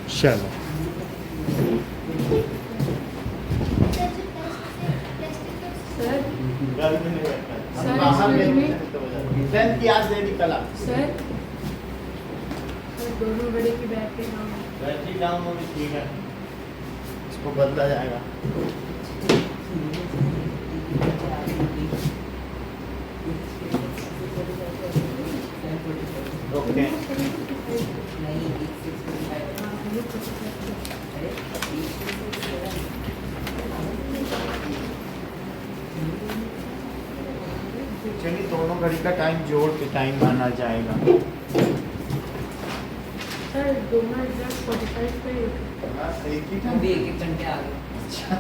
चलो सर घर में नहीं बैठना है। हम सर, बाहर excuse me? गए तो बजा देंगे। 10 की आज दे दी कल आप। सर दोनों बड़े की बैटरी डाउन है। बैटरी डाउन होगी ठीक है, इसको बदला जाएगा। ओके चलिए दोनों घड़ी का टाइम जोड़ के टाइम माना जाएगा। सर दोनों एग्जैक्ट 45 पे ही होते हाँ, एक ही हम भी टाइम। एक एक घंटे आ गए। अच्छा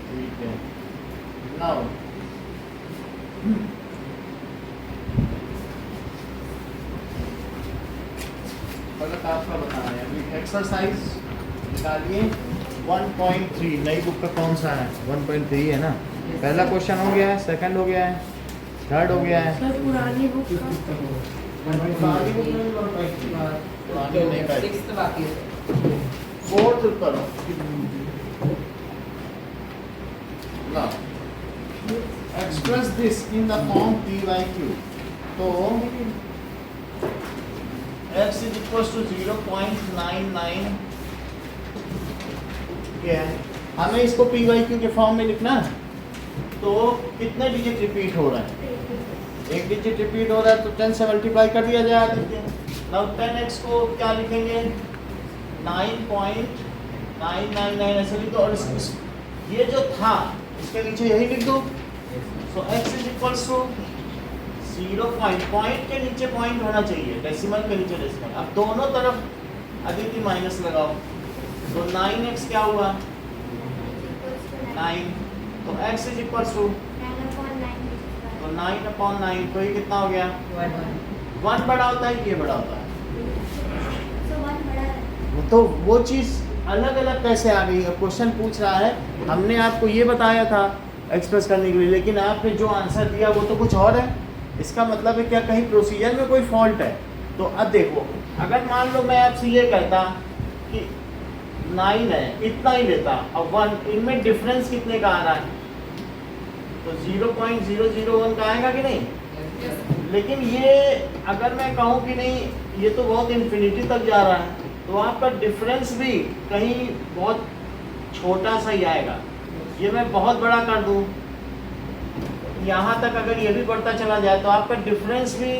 ठीक है। नाउ गलत आपका बता रहे हैं। अभी एक्सरसाइज निकालिए 1.3 नई बुक का कौन सा है? 1.3 है ना। पहला क्वेश्चन हो गया है, सेकंड हो गया है, थर्ड हो गया है। सर पुरानी बुक का पुरानी बुक में भी 1.3 पुरानी नहीं का सिक्स्थ बाकी है। फोर्थ करो ना। Express this in the form p by q। तो x is equals to 0.99 क्या है, हमें इसको p by q के फॉर्म में लिखना है। तो कितने डिजिट रिपीट हो रहा है? एक डिजिट रिपीट हो रहा है तो 10 से मल्टीप्लाई कर दिया जाएगा। देखिए नाउ 10x को क्या लिखेंगे? 9.999 ऐसे लिख दो और ये जो था इसके नीचे यही लिख दो। So x is equals to 0 point के नीचे पॉइंट होना चाहिए, डेसिमल के नीचे डेसिमल। अब दोनों तरफ अदिति माइनस लगाओ तो 9x क्या हुआ? 9। तो x इज इक्वल्स टू तो 9/9 तो ये कितना हो गया? 1 बड़ा होता है कि ये बड़ा होता है? तो वो चीज़ अलग अलग कैसे आ गई? अब क्वेश्चन पूछ रहा है, हमने आपको ये बताया था एक्सप्रेस करने के लिए, लेकिन आपने जो आंसर दिया वो तो कुछ और है। इसका मतलब है क्या कहीं प्रोसीजर में कोई फॉल्ट है? तो अब देखो, अगर मान लो मैं आपसे ये कहता कि 9 है, इतना ही लेता और 1, इनमें डिफरेंस कितने का आ रहा है? तो 0.001 का आएगा कि नहीं? लेकिन ये अगर मैं कहूँ कि नहीं ये तो बहुत इन्फिनिटी तक जा रहा है, तो आपका डिफरेंस भी कहीं बहुत छोटा सा ही आएगा। ये मैं बहुत बड़ा कर दूँ, यहाँ तक अगर ये भी बढ़ता चला जाए तो आपका डिफरेंस भी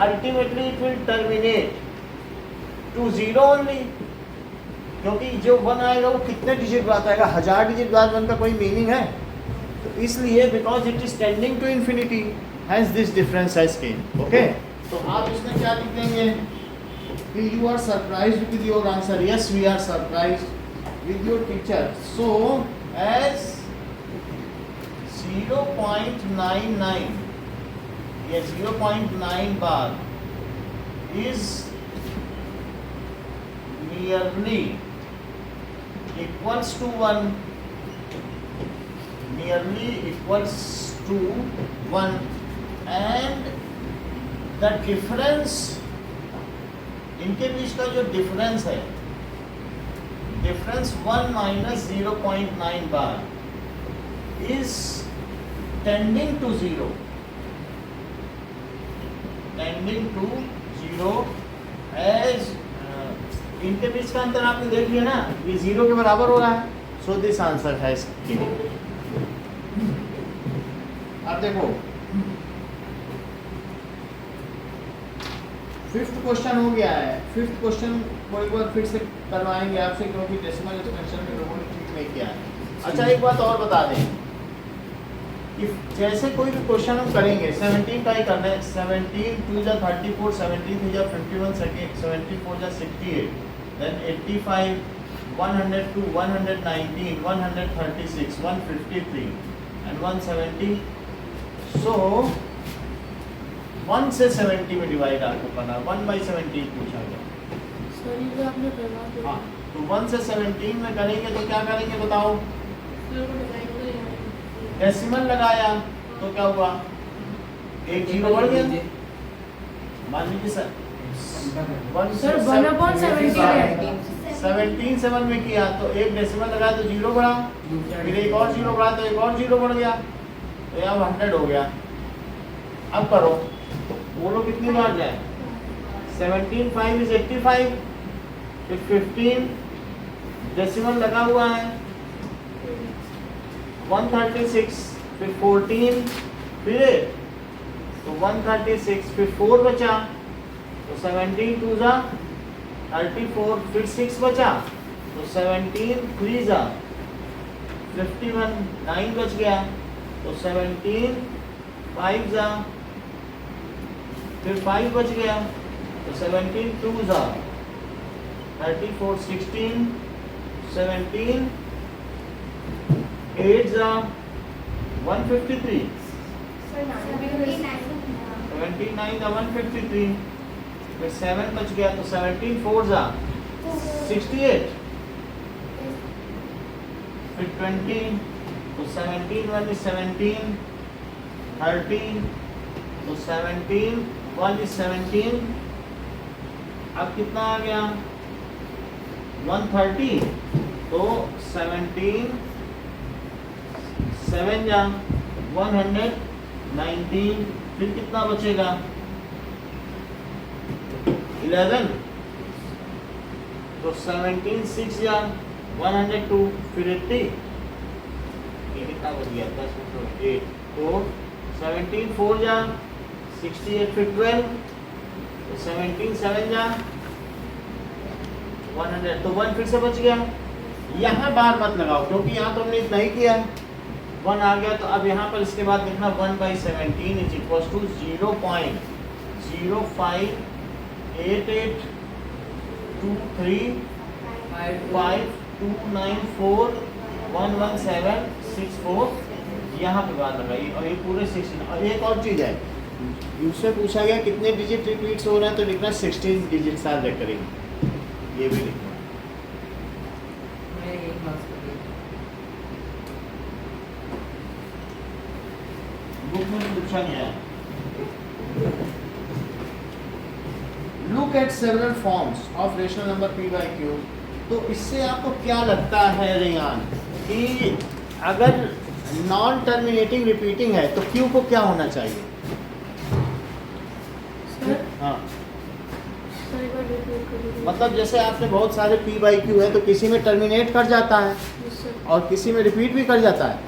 ultimately it will terminate to 0 only. क्योंकि जो 1 आएगा वो कितने डिजिट बाद आएगा? 1000 डिजिट बाद 1 का कोई मीनिंग है? तो इसलिए because it is tending to infinity has this difference has came. Okay, तो आप इसमें क्या लिख देंगे कि you are surprised with your answer. Yes we are surprised with your teacher. So as 0.99 या 0.9 बार is nearly equals to 1, nearly equals to 1 and the difference, इनके बीच का जो डिफरेंस है, difference 1 minus 0.9 bar is tending to 0, tending to 0 as इनके बीच का अंतर आपने देख लिया ना, ये 0 के बराबर हो रहा है। सो दिस आंसर है इसके। अब देखो 5th क्वेश्चन हो गया है। 5th क्वेश्चन को एक बार फिर से करवाएंगे आपसे, क्योंकि डेसिमल एक्सपेंशन में लोगों ने ठीक नहीं किया है। अच्छा एक बात और बता दें कि जैसे कोई भी क्वेश्चन हम करेंगे 17 का ही करना है। 17 2 जा 34, 17 3 जा 51, 74 जा 68, then 85, 102, 119, 136, 153 and 170। so 1 से 70 में डिवाइड आपको करना, 1/17 पूछा गया। सर ये आपने करवा दिया। हाँ, तो 1 से 17 में करेंगे तो क्या करेंगे बताओ? डेसिमल लगाया तो क्या हुआ? एक जीरो बढ़ गया। मान लीजिए सर 1 सर 1/17 है। 17 7 में किया तो एक डेसिमल लगा तो 0 बढ़ा, फिर एक और 0 बढ़ा तो एक और 0 बढ़ गया, तो यहाँ 100 हो गया। अब करो, बोलो कितनी बार जाए। 17 5 is 85, फिर 15 डेसिमल लगा हुआ है 136, फिर 14, फिर 8 तो 136, फिर 4 बचा तो 17 2 जा 34, फिर 6 बचा तो 17 3 जा 51, 9 बच गया तो 17 5 जा, फिर 5 बच गया तो 17 2 जा 34, 16 17 8 जा 153, 79 जा 153, फिर 7 बच गया तो 17 4 जा 68, फिर 20 तो 17 1 is 17, 13 तो 17 1 is 17, अब कितना आ गया 130 तो 17 7 जा 119, फिर कितना बचेगा 11 तो 17 6 जा 102, फिर 80, ये कितना बच गया 10 8 तो 17 4 जा 68, फिर 12 तो 17 7 जा 100 तो 1 फिर से बच गया। यहाँ बार मत लगाओ क्योंकि यहाँ तो हमने इतना ही किया है, 1 आ गया तो अब यहाँ पर इसके बाद लिखना 1/17 इज इक्वल टू 0.058823529411764, यहाँ पे बात लगाई और ये पूरे 16। और एक और चीज़ है, उसमें पूछा गया कितने डिजिट रिपीट्स हो रहे हैं तो लिखना 16 डिजिट्स आर रिकरिंग, ये भी लिखना। बुक में पूछा गया है। Look at several forms of rational number p by q। तो इससे आपको क्या लगता है रेयान कि अगर नॉन टर्मिनेटिंग रिपीटिंग है तो q को क्या होना चाहिए? हाँ मतलब जैसे आपने बहुत सारे p by q है तो किसी में टर्मिनेट कर जाता है और किसी में रिपीट भी कर जाता है।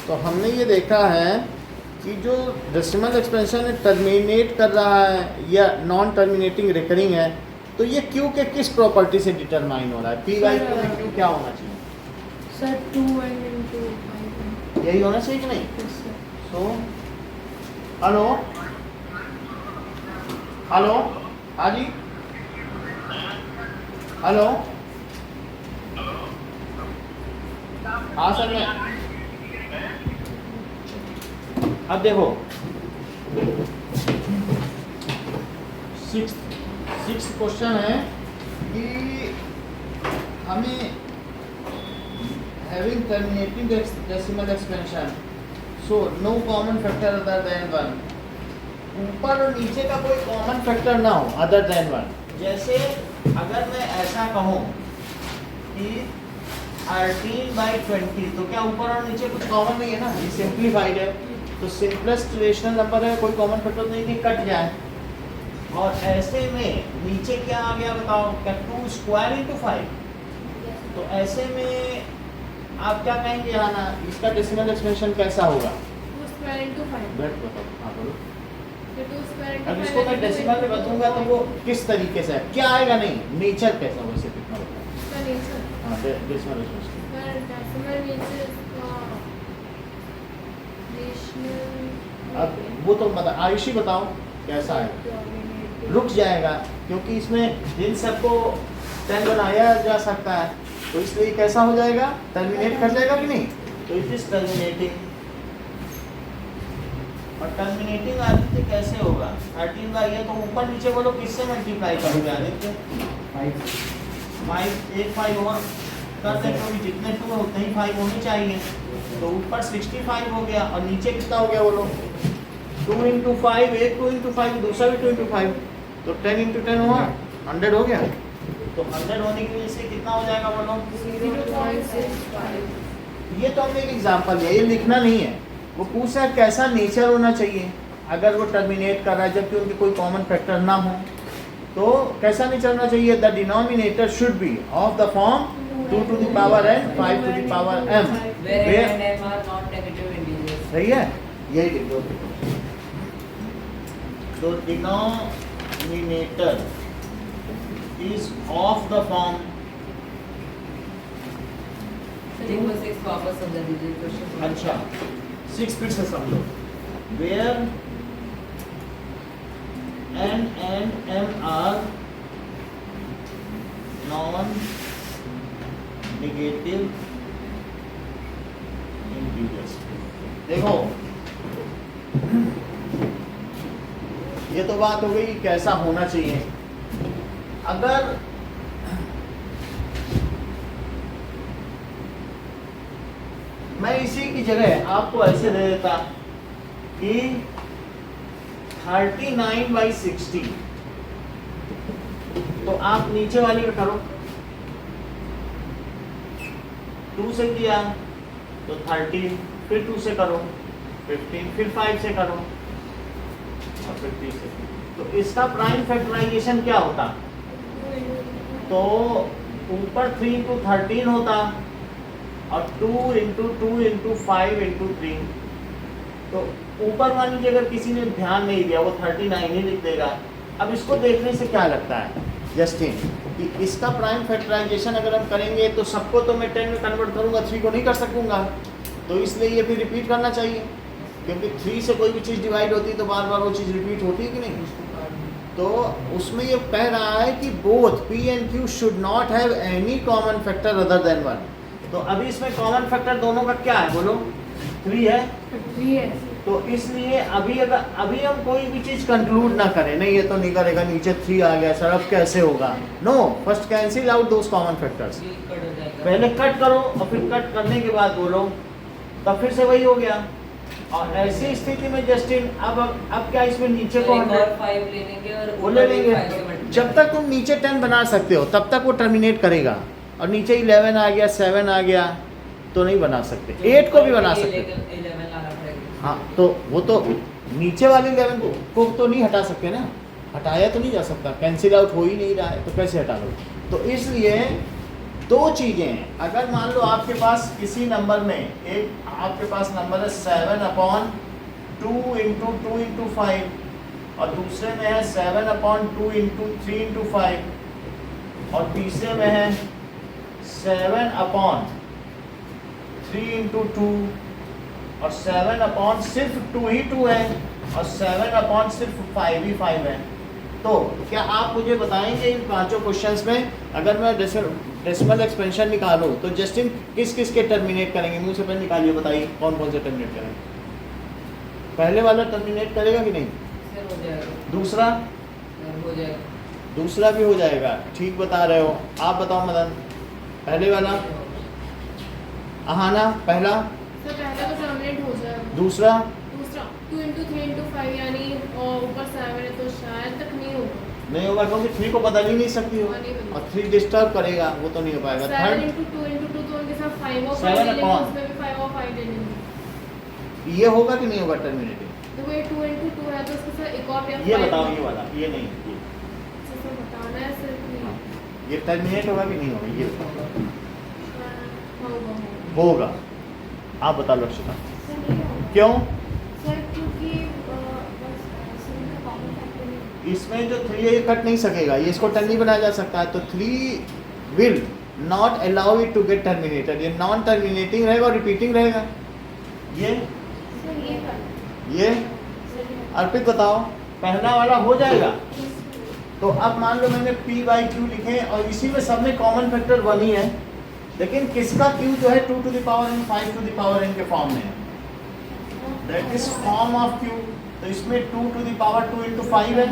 तो हमने ये देखा है कि जो डेसिमल एक्सपेंशन है टर्मिनेट कर रहा है या नॉन टर्मिनेटिंग रिकरिंग है तो ये q के किस प्रॉपर्टी से डिटरमाइन हो रहा है? p by q में q क्या होना चाहिए? Sir 2n into 5n। यही होना चाहिए कि नहीं? तो हेलो हेलो, हाँ जी, हेलो, हाँ सर मैं, अब देखो 6th क्वेश्चन है कि हमें having terminating decimal expansion so no common factor other than 1, ऊपर और नीचे का कोई कॉमन फैक्टर ना हो अदर देन 1। जैसे अगर मैं ऐसा कहूँ कि 13/20 तो क्या ऊपर और नीचे कुछ कॉमन नहीं है ना, ये सिंप्लीफाइड है तो सिंपलेस्ट रेशनल नंबर है, कोई कॉमन फैक्टर नहीं कि कट जाए। और ऐसे में नीचे क्या आ गया बताओ, क्या 2 स्क्वायर into 5, तो ऐसे में आप क्या कहेंगे यहाँ ना इसका डेसिमल एक्सपेंशन कैसा होगा? 2 square into 5। बैठ बताओ, हाँ बोलो। तो 2 square into अब 5 इसको मैं डेसिमल में बताऊंगा तो वो किस तरीके से है, क्या आएगा नहीं, नेचर कैसा वैसे कितना होगा? इसका नेचर हाँ decimal expansion sir decimal nature इसका रेशनल। अब वो तो बता, आयुषी बताओ कैसा है? रुक जाएगा क्योंकि इसमें इन सबको 10 बनाया जा सकता है तो इसलिए कैसा हो जाएगा, टर्मिनेट कर जाएगा कि नहीं? तो इट इज टर्मिनेटिंग। और टर्मिनेटिंग आदित्य कैसे होगा? 13 का ये तो ऊपर नीचे बोलो किससे मल्टीप्लाई करोगे आदित्य? 5 एक 5 और कर दे क्योंकि जितने 2 है उतने ही 5 होने चाहिए। तो ऊपर 65 हो गया और नीचे कितना हो गया बोलो? 2 into 5, एक 2 into 5 दूसरा भी 2 into 5 तो 10 into 10 हुआ 100 हो गया। तो 100 होने की वजह से कितना हो जाएगा बोलो? 0.65। ये तो हमने एक एग्जांपल लिया, ये लिखना नहीं है। वो पूछ रहा है कैसा नेचर होना चाहिए अगर वो टर्मिनेट कर रहा है जबकि उनके कोई कॉमन फैक्टर ना हो, तो कैसा नेचर होना चाहिए? The denominator should be of the form 2 to the power n 5 to the power m, where n and m are non-negative integers. सही है, यही लिख दो। तो denominator is of the form, एक बार 6 वापस समझा दीजिए क्वेश्चन। अच्छा 6 फिर से समझो, where n and m are non negative integers. देखो ये तो बात हो गई कैसा होना चाहिए। अगर मैं इसी की जगह आपको ऐसे दे देता कि 39/60, तो आप नीचे वाले में करो, 2 से किया तो 30, फिर 2 से करो 15, फिर 5 से करो और फिर 3 से। तो इसका प्राइम फैक्टराइजेशन क्या होता? तो ऊपर 3 into 13 होता और 2 into 2 into 5 into 3। तो ऊपर वाली की अगर किसी ने ध्यान नहीं दिया वो 39 ही लिख देगा। अब इसको देखने से क्या लगता है जस्टिन कि इसका प्राइम फैक्टराइजेशन अगर हम करेंगे तो सबको तो मैं 10 में कन्वर्ट करूंगा, 3 को नहीं कर सकूंगा, तो इसलिए ये फिर रिपीट करना चाहिए, क्योंकि 3 से कोई भी चीज़ डिवाइड होती है तो बार बार वो चीज़ रिपीट होती है कि नहीं। तो उसमें ये कह रहा है कि both P and Q should not have any common factor other than 1। तो अभी इसमें कॉमन फैक्टर दोनों का क्या है बोलो? 3 है। 3 है। तो इसलिए अभी हम कोई भी चीज़ कंक्लूड ना करें, नहीं ये तो नहीं करेगा, नीचे 3 आ गया सर अब कैसे होगा। नो, फर्स्ट कैंसिल आउट दोस कॉमन फैक्टर्स। पहले कट करो और फिर कट करने के बाद बोलो, तब फिर से वही हो गया। और ऐसी स्थिति में जस्टिन अब क्या इसमें नीचे को 5 ले लेंगे और वो ले लेंगे। जब तक तुम नीचे 10 बना सकते हो तब तक वो टर्मिनेट करेगा, और नीचे 11 आ गया 7 आ गया तो नहीं बना सकते। 8 को भी बना सकते। 11 लाना पड़ेगा। हाँ तो वो तो नीचे वाले 11 को तो नहीं हटा सकते ना, हटाया तो नहीं जा सकता, कैंसिल आउट हो ही नहीं रहा है तो कैसे हटा लो। तो इसलिए 2 चीज़ें हैं। अगर मान लो आपके पास किसी नंबर में एक आपके पास नंबर है 7/2 into 2 into 5 और दूसरे में है 7/2 into 3 into 5 और तीसरे में है 7/3 into 2 और 7/ सिर्फ 2 ही 2 है और 7/ सिर्फ 5 ही 5 है। तो क्या आप मुझे बताएंगे इन 5 क्वेश्चंस में अगर मैं डेसिमल एक्सपेंशन निकालूं तो जस्टिन किस किस के टर्मिनेट करेंगे? मुझे से पहले निकालिए, बताइए कौन कौन से टर्मिनेट करेंगे। पहले वाला टर्मिनेट करेगा कि नहीं? सर हो जाएगा। दूसरा? सर हो जाएगा। दूसरा भी हो जाएगा, ठीक बता रहे हो। आप बताओ मदन, पहले वाला आहाना पहला, सर पहला तो टर्मिनेट हो जाएगा। दूसरा 2 into 3 into 5 यानी और ऊपर 7 है तो शायद तक नहीं होगा। नहीं होगा क्योंकि 3 को बदल ही नहीं सकती हो और 3 डिस्टर्ब करेगा, वो तो नहीं हो पाएगा। 7 into 2 into 2 तो उनके साथ 5 और 5 7 ले लेंगे, upon। उसमें भी 5 और 5 ले लेंगे। ये होगा कि नहीं होगा टर्मिनेटिंग? तो वो 2 into 2 है तो उसके साथ एक और ये बताओ, ये वाला, ये नहीं, ये सर बताना है सिर्फ ये टर्मिनेट होगा कि नहीं होगा? ये बताओ। होगा। होगा। आप बता लो अक्षता, सर नहीं होगा। क्यों? सर क्योंकि कॉमन फैक्टर नहीं। इसमें जो 3 है ये कट नहीं सकेगा, ये इसको टर्न नहीं बनाया जा सकता है, तो 3 will not allow it to get terminated. ये नॉन टर्मिनेटिंग रहेगा और रिपीटिंग रहेगा। ये सर ये कर। ये अर्पित बताओ, पहला वाला हो जाएगा। तो अब मान लो मैंने P/Q लिखे और इसी में सब में कॉमन फैक्टर 1 ही है, लेकिन किसका Q जो है 2 to the power n 5 to the power n के फॉर्म में है, that is form of Q। तो इसमें 2 to the power 2 into 5 है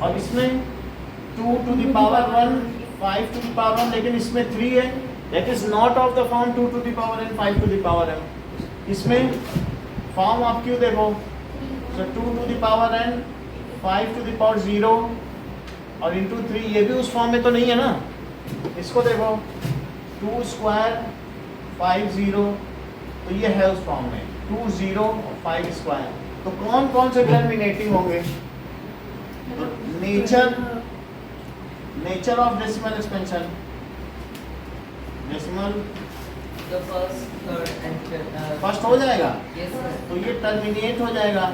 और इसमें 2 to the power 1 5 to the power 1, लेकिन इसमें 3 है, that is not of the form 2 to the power n 5 to the power n। इसमें फॉर्म ऑफ Q देखो, so 2 to the power n 5 to the power 0 और into 3, ये भी उस form में तो नहीं है ना, इसको देखो 2 स्क्वायर 5 0, तो ये है उस फॉर्म में 2 0 और 5 स्क्वायर। तो कौन कौन से टर्मिनेटिंग होंगे? तो nature of decimal expansion, decimal The first, third and fifth. First हो जाएगा, Yes, sir. तो ये टर्मिनेट हो जाएगा।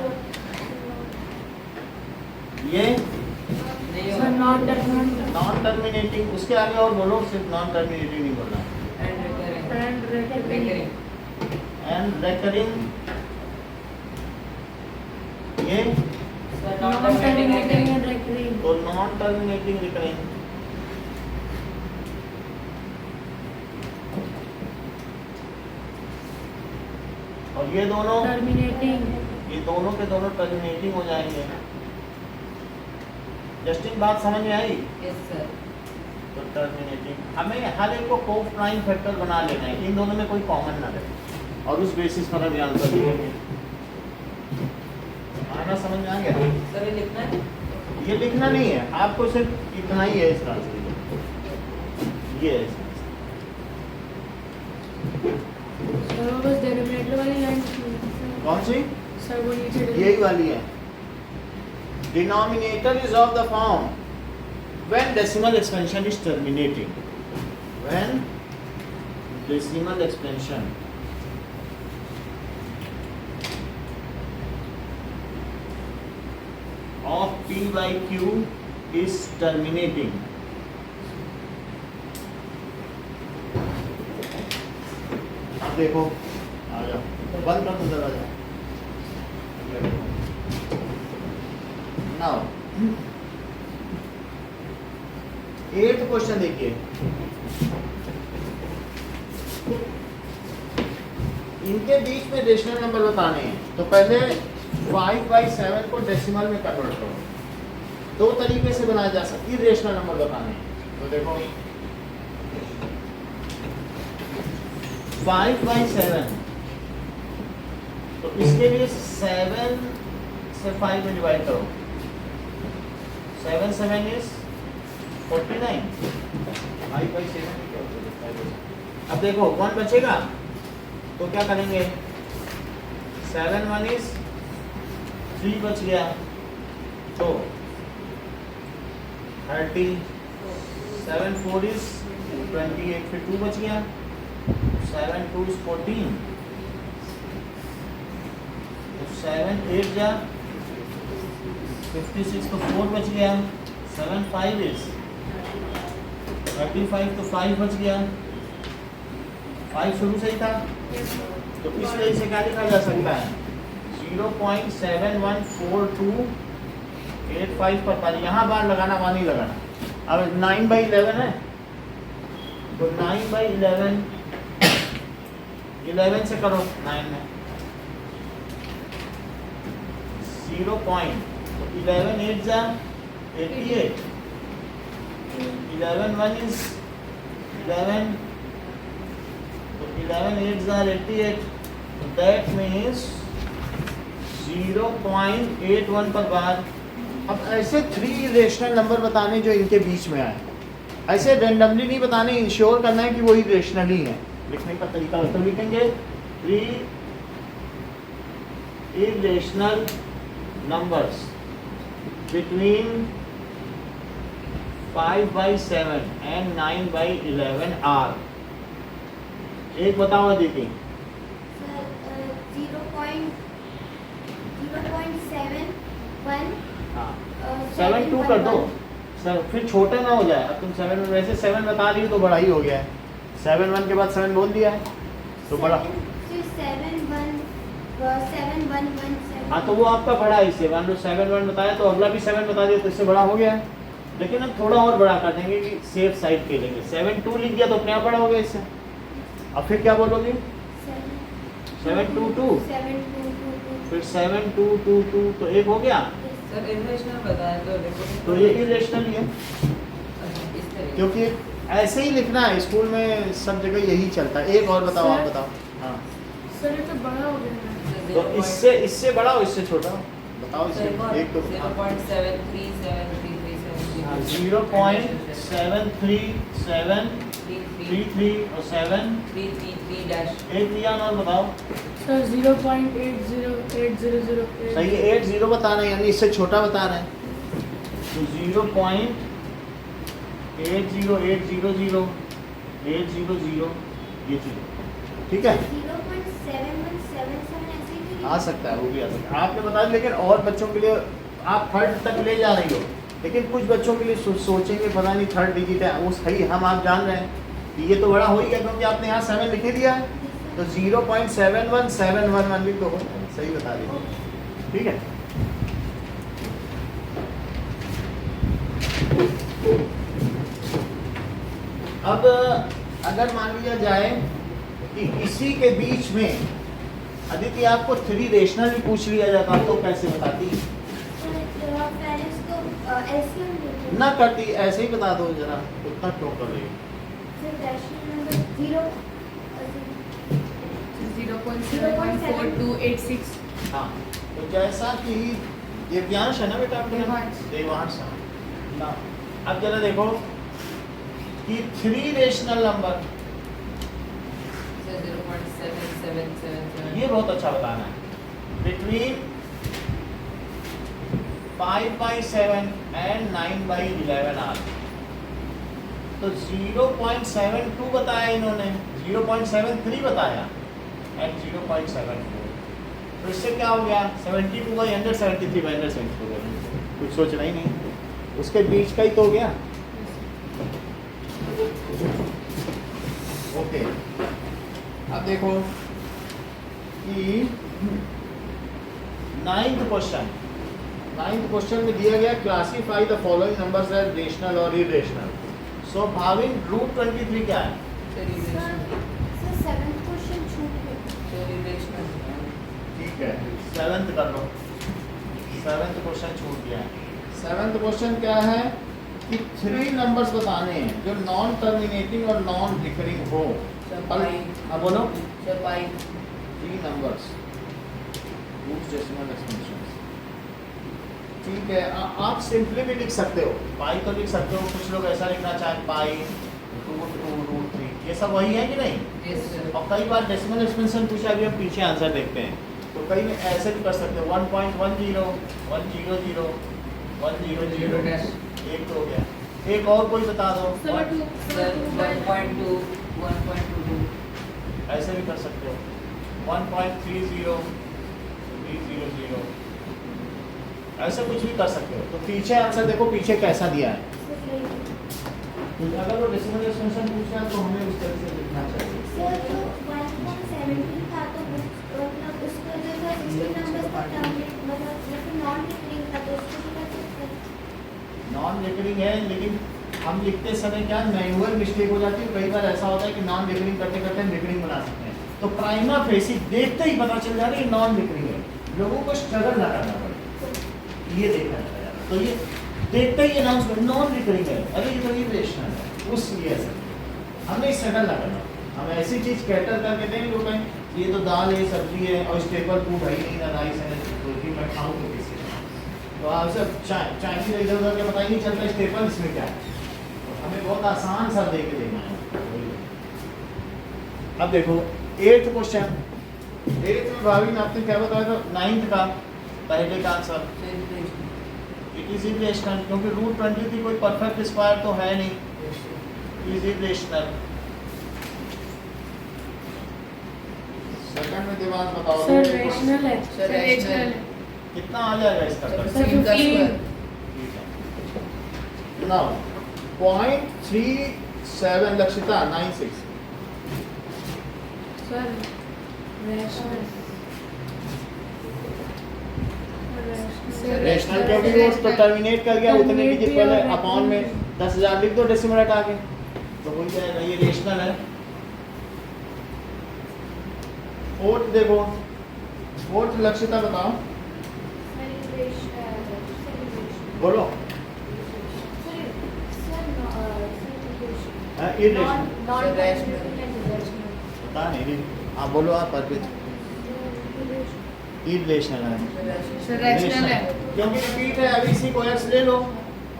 ये नहीं सर होगा। नॉन टर्मिनेटिंग नॉन टर्मिनेटिंग, उसके आगे और बोलो, सिर्फ नॉन टर्मिनेटिंग नहीं बोलना। And recurring. And Recurring. And recurring, ये Sir, non not terminating terminating recurring. And recurring तो नॉन टर्मिनेटिंग रिकरिंग। और ये दोनों टर्मिनेटिंग के दोनों टर्मिनेटिंग हो जाएंगे। जस्टिन बात समझ में आई? Yes, sir. तो टर्मिनेटिंग, हमें हर एक को को प्राइम फैक्टर बना लेना है, इन दोनों में कोई कॉमन ना रहे, और उस बेसिस पर हम आंसर लिखेंगे। आना समझ में आ गया? Sir, ये लिखना है? ये लिखना नहीं है, आपको सिर्फ इतना ही है इसका आंसर। ये है इसका आंसर। सर वो बस डिनोमिनेटर वाली लाइन कौन सी? सर वो नीचे यही वाली है। Denominator is of the form when decimal expansion is terminating. When decimal expansion of P by Q is terminating. अब देखो, आ जाओ, बंद कर दो दरवाजा। Now, 8th क्वेश्चन देखिए। इनके बीच में रेशनल नंबर बताने हैं, तो पहले 5/7 को डेसिमल में कन्वर्ट करो। दो तरीके से बनाया जा सकती है रेशनल नंबर बताने हैं। तो देखो 5/7, तो इसके लिए 7 से 5 में डिवाइड करो। 7 7 is 49। 5/7 में क्या होता है? अब देखो 1 बचेगा, तो क्या करेंगे? 7 1 is 3 बच गया, तो 30। 7 4 is 28, फिर 2 बच गया। 7 2 is 14, तो 7 8 जा 56, तो 4 बच गया। 7 5 is 35, तो 5 बच गया। 5 शुरू से ही था, तो इसलिए इसे क्या लिखा जा सकता है? 0.714285 पर पारी। यहाँ बार लगाना, वहाँ नहीं लगाना। अब 9/11 है, तो 9/11, 11 से करो 9 में 0.11 8 जा 88, 11 1 is 11, तो 11 8 जा 88, तो that means 0.81 पर बार। अब ऐसे 3 रेशनल नंबर बताने जो इनके बीच में आए, ऐसे रेंडमली नहीं बताने, इंश्योर करना है कि वही रेशनल ही है। लिखने का तरीका तो लिखेंगे 3 irrational numbers between 5/7 and 9/11 are। एक बताओ दीदी। 0.71 हाँ 7 2 कर दो सर, फिर छोटा ना हो जाए। अब तुम 7 वैसे 7 बता रही हो तो बड़ा ही हो गया है। 7 1 के बाद 7 बोल दिया है तो बड़ा। 71117। हाँ तो वो आपका बड़ा है इससे। 7 1 बताया तो अगला भी 7 बता दिया तो इससे बड़ा हो गया है। लेकिन हम थोड़ा और बड़ा कर देंगे कि सेफ साइड के लेंगे। 7 2 लिख दिया तो अपने आप बड़ा हो गया इससे। अब फिर क्या बोलोगे? 7 2 2, फिर 7 2 2 2, तो एक हो गया। सर इरेशनल बताया तो देखो, तो ये इरेशनल ही है, अच्छा, इस तरीके क्योंकि ऐसे ही लिखना है। स्कूल में सब जगह यही चलता है। एक और बताओ, आप बताओ। हाँ सर ये तो बड़ा हो गया है। तो इससे बड़ा हो, इससे छोटा हो? बताओ इससे एक तो। हाँ। 0.737337 0.73733 और 7 एक दिया और बताओ। सर 0.80800 सही है, 80 बता रहे हैं, यानी इससे छोटा बता रहे हैं। तो 0.80800 ये चीज, ठीक है, 0.7177 ऐसे ही आ सकता है, वो भी आ सकता है। आपने बताया, लेकिन और बच्चों के लिए आप थर्ड तक ले जा रही हो, लेकिन कुछ बच्चों के लिए सोचेंगे पता नहीं थर्ड डिजिट है, वो सही हम आप जान रहे हैं कि ये तो बड़ा हो ही गया, क्योंकि आपने यहाँ 7 लिखे दिया है। तो 0.71711 भी तो सही बता दीजिए, ठीक है। अब अगर मान लिया जाए कि इसी के बीच में अदिति आपको 3 रेशनल भी पूछ लिया जाता तो कैसे बताती? पेरेंट्स को एलसीएम लेते ना करती, ऐसे ही बता दो जरा, उतना क्यों कर रही हो? फिर रैशनल नंबर 0 0.71486 हाँ, तो जैसा कि दिव्यांश है ना बेटा आपका नाम? देवांश। देवांश ना। अब जरा देखो कि 3 रेशनल नंबर, ये बहुत अच्छा बताना है, बिटवीन 5/7 एंड 9/11 आर। तो 0.72 बताया इन्होंने, 0.73 बताया एंड 0.74। तो इससे क्या हो गया? 72/100, 73/100 कुछ सोचना ही नहीं, उसके बीच का ही तो हो गया। ओके, अब देखो कि 9th क्वेश्चन में दिया गया, classify the following numbers as rational और इरेशनल। सो भाविन, √23 क्या है? सर 7th क्वेश्चन छूट गया। ठीक है, 7th कर लो, 7th क्वेश्चन छूट गया है। 7th क्वेश्चन क्या है कि 3 नंबर्स बताने हैं जो नॉन टर्मिनेटिंग और नॉन रिकरिंग हो। हाँ बोलो। 3 नंबर्स, डेसिमल एक्सपेंशंस, ठीक है। आप सिंपली भी लिख सकते हो, पाई तो लिख सकते हो, कुछ लोग ऐसा लिखना चाहें पाई √2√3, ये सब वही है कि नहीं? और कई बार डेसिमल एक्सपेंशन पूछा, अभी हम पीछे आंसर देखते हैं, तो कई में ऐसे भी कर सकते हो, 1.10 100 100 एक तो हो गया। एक और कोई बता दो, 1.22 ऐसे भी कर सकते हो, 1.30 300 ऐसे कुछ भी कर सकते हो। तो पीछे आंसर देखो, पीछे कैसा दिया है। अगर वो डेसिमल एक्सपेंशन पूछा तो हमें उस तरह से लिखना चाहिए। सर जो 1.17 था तो मतलब उसको जो था 16 नंबर्स का टर्मिनेट मतलब जैसे नॉन रिकरिंग था तो उसको भी कर सकते हैं। नॉन रिकरिंग है, लेकिन हम लिखते समय क्या मैनुअल मिस्टेक हो जाती है। कई बार ऐसा होता है कि नॉन रिकरिंग करते करते हम रिकरिंग बना सकते हैं, तो प्राइमा फेसी देखते ही पता चल जाता है ये नॉन रिकरिंग है, लोगों को स्ट्रगल ना करना पड़े, ये देखना चाहिए। तो ये देखते ही अनाउंसमेंट नॉन रिकरिंग है, अरे ये तो इरेशनल है, उस लिए ऐसा हमें स्ट्रगल ना करना। हम ऐसी चीज कैटर करके देंगे लोग कहें ये तो दाल है, सब्जी है और स्टेपल फूड है ही नहीं, ना राइस है, रोटी मैं खाऊँ तो किसी। तो आप सब चाइनीज इधर उधर के पता ही नहीं चलता स्टेपल इसमें क्या है, तो हमें बहुत आसान सा दे के देना है। अब देखो 8th क्वेश्चन, 8th में भाभी ने आपने क्या बताया था? 9th का पहले का आंसर इट इज इरेशनल, क्योंकि √23 कोई परफेक्ट स्क्वायर तो है नहीं, इट इज इरेशनल। सेकंड में दिमाग बताओ सर रेशनल है। सर रेशनल है। कितना आ जाएगा इसका? Sir, 15 now 0.37 Lakshita 96 sir rational rational, क्योंकि वो तो टर्मिनेट कर गया उतने Terminate डिजिट भी पहले और अपॉन में 10,000 लिख दो डेसिमल हटा के तो हो जाएगा, ये रेशनल है। फोर्थ देखो, फोर्थ लक्षिता बताओ, बोलो। पता नहीं, हाँ बोलो आप अर्पित। इरेशनल है, सर रेशनल है। क्योंकि रिपीट है, अभी इसी को एक्स ले लो,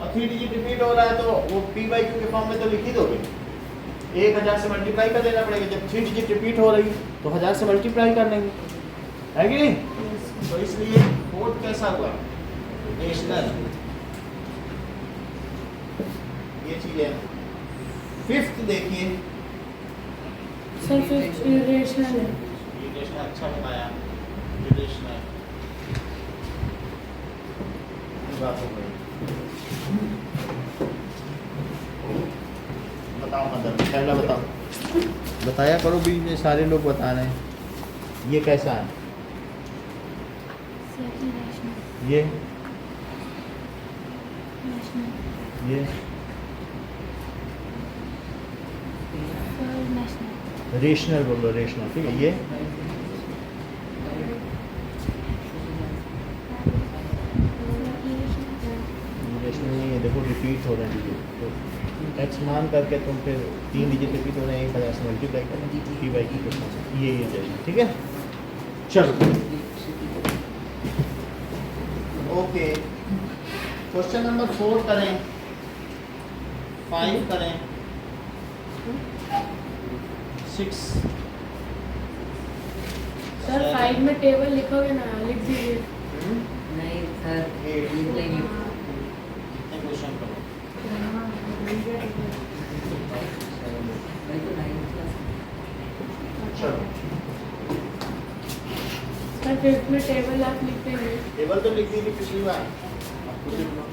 और 3 डिजिट रिपीट हो रहा है तो वो p बाई क्यू के फॉर्म में तो लिख ही दोगे। 1000 से मल्टीप्लाई कर देना पड़ेगा, जब 3 डिजिट रिपीट हो रही तो 1000 से मल्टीप्लाई कर लेंगे, है कि नहीं? तो इसलिए 4th कैसा हुआ? रेशनल, ये चीज है। 5th देखिए, सर 5th इरेशनल है। इरेशनल अच्छा बताया, इरेशनल बात हो गई। बताओ मदर, पहला बताओ, बताया करो, बीच में सारे लोग बता रहे हैं। ये कैसा है? ये रेशनल बोलो, रेशनल, ठीक है। ये रेशनल नहीं है, देखो रिपीट हो रहे हैं, तो एक्स मान करके तुम फिर 3 डिजिट रिपीट हो रहे हैं, 1000 से मल्टीप्लाई करें p बाई क्यू के साथ, ये रेशनल, ठीक है। चलो ओके, क्वेश्चन नंबर 4 करें, 5 करें, 6। सर 5 में टेबल लिखोगे ना, लिख दीजिए। नहीं सर, लिख लेंगे। कितने क्वेश्चन करो? वही तो 9th क्लास। चलो, सर 5th में टेबल आप लिख देंगे। टेबल तो लिख दी थी पिछली बार, अब खुद लिख लो।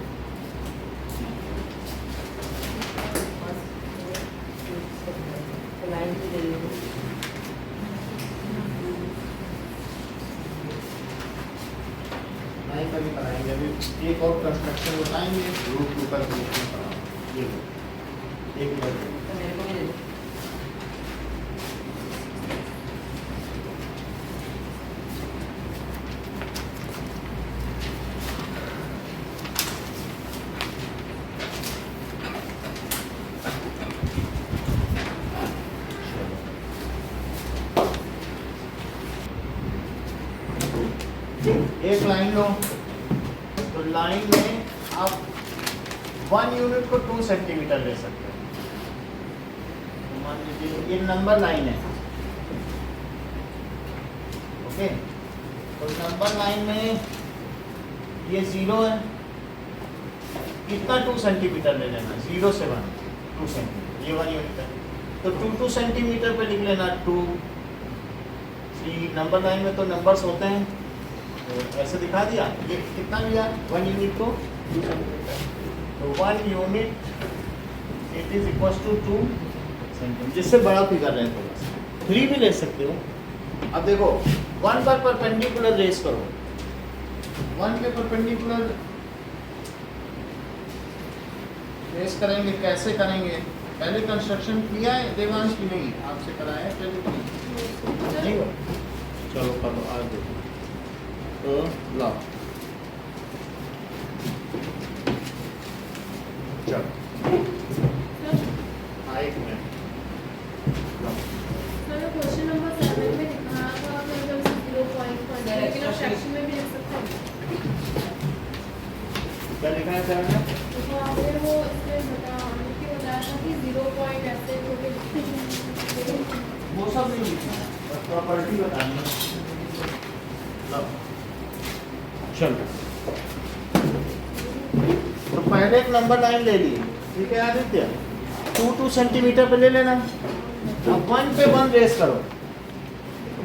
तो 9th दे देंगे। नहीं कभी कराएंगे, अभी एक और कंस्ट्रक्शन बताएंगे, रूट 2 का कंस्ट्रक्शन कराएंगे। ये लो, एक मिनट, तो मेरे को भी दे दो। एक लाइन लो, तो लाइन में आप 1 यूनिट को 2 सेंटीमीटर ले सकते हो। तो मान लीजिए ये नंबर लाइन है, ओके। तो नंबर लाइन में ये 0 है, कितना 2 सेंटीमीटर ले लेना, 0 से 1 2 सेंटीमीटर, ये 1 यूनिट है, तो 2 सेंटीमीटर पे लिख लेना 2 3। नंबर लाइन में तो नंबर्स होते हैं, तो ऐसे दिखा दिया। ये कितना लिया? 1 यूनिट को 2 सेंटीमीटर, तो 1 unit it is equal to 2 centimetre. जिससे बड़ा फिगर है थोड़ा सा, 3 भी ले सकते हो। अब देखो 1 पर परपेंडिकुलर रेस करो, 1 के परपेंडिकुलर रेस करेंगे, कैसे करेंगे? पहले कंस्ट्रक्शन किया है देवांश की? नहीं, आपसे कराया है पहले, नहीं हुआ? चलो करो, आज देखो। तो लो, चलो हाँ, एक मिनट। सर क्वेश्चन नंबर 7 में लिखा था मतलब 0.5, लेकिन आप सेक्शन में भी लिख सकते हैं। क्या लिखा है सर ने? तो आपने वो इसमें बताया था कि 0. ऐसे छोटे, वो सब नहीं लिखना है, बस प्रॉपर्टी बतानी है। लो चलो, तो पहले एक नंबर लाइन ले ली, ठीक है आदित्य, 2 सेंटीमीटर पे ले लेना। अब 1 पे 1 रेस करो।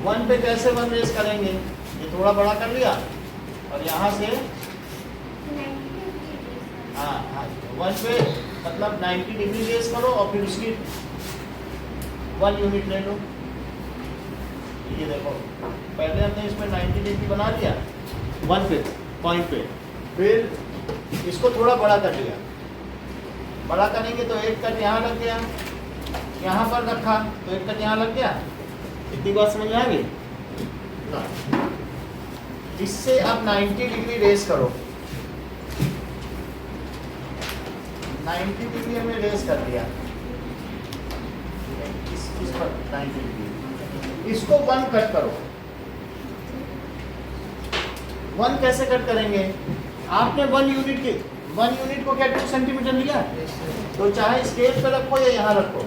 1 पे कैसे 1 रेस करेंगे? ये थोड़ा बड़ा कर लिया और यहाँ से हाँ 1 पे मतलब 90 डिग्री रेस करो और फिर उसकी 1 यूनिट ले लो। ये देखो, पहले हमने इसमें 90 डिग्री बना लिया 1 पे पॉइंट पे, फिर इसको थोड़ा बड़ा कर लिया। बड़ा करेंगे तो एक कट यहाँ लग गया, यहाँ पर रखा तो एक कट यहाँ लग गया। इतनी बात समझ में आ गई ना? इससे अब 90 डिग्री रेस करो। 90 डिग्री हमने रेस कर दिया, इस पर 90 डिग्री। इसको 1 कट करो। 1 कैसे कट करेंगे? आपने 1 यूनिट की 1 यूनिट को क्या 2 सेंटीमीटर लिया, तो चाहे स्केल पे रखो या यहाँ रखो,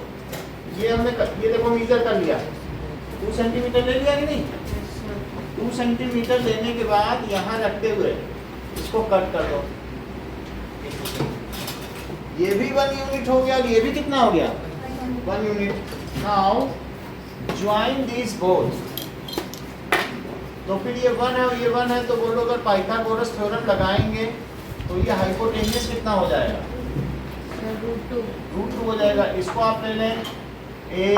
ये हमने ये देखो मीजर कर लिया, 2 सेंटीमीटर ले लिया कि नहीं। 2 सेंटीमीटर लेने के बाद यहाँ रखते हुए इसको कट कर दो, ये भी 1 यूनिट हो गया, ये भी कितना हो गया 1 unit. Now join this both, तो फिर ये 1 है और ये 1 है, तो बोलो अगर पाइथागोरस थ्योरम लगाएंगे तो ये हाइपोटेन्यूस कितना हो जाएगा, √2 हो जाएगा। इसको आप ले लें A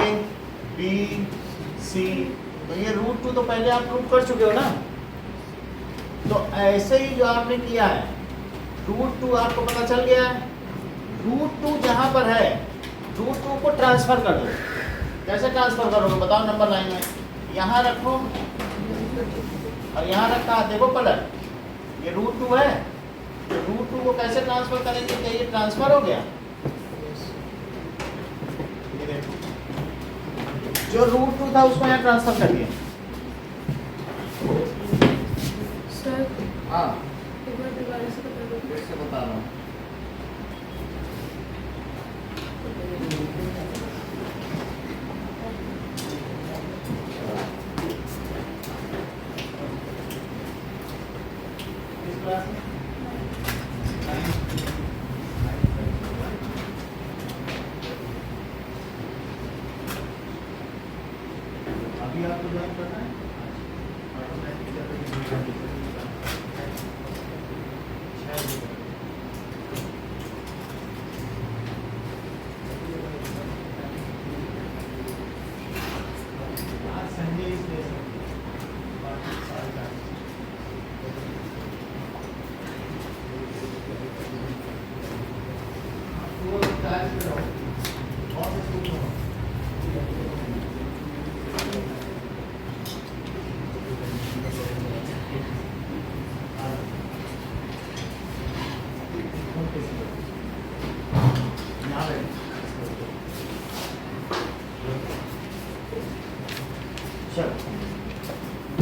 B C, तो ये √2 तो पहले आप प्रूव कर चुके हो ना, तो ऐसे ही जो आपने किया है √2 आपको पता चल गया है, √2 जहाँ पर है √2 को ट्रांसफर कर दो। कैसे ट्रांसफर करोगे बताओ, नंबर लाइन में यहाँ रखो और यहाँ रखा, देखो पलट, ये √2 है, तो √2 को कैसे ट्रांसफर करेंगे, क्या ये ट्रांसफर हो गया, ये देखो जो √2 था उसको यहाँ ट्रांसफर कर दिया। सर हाँ एक बार दोबारा से बता दो। फिर से बता रहा हूँ, अभी आपको ज्वाइन करना है। आज संडे इसलिए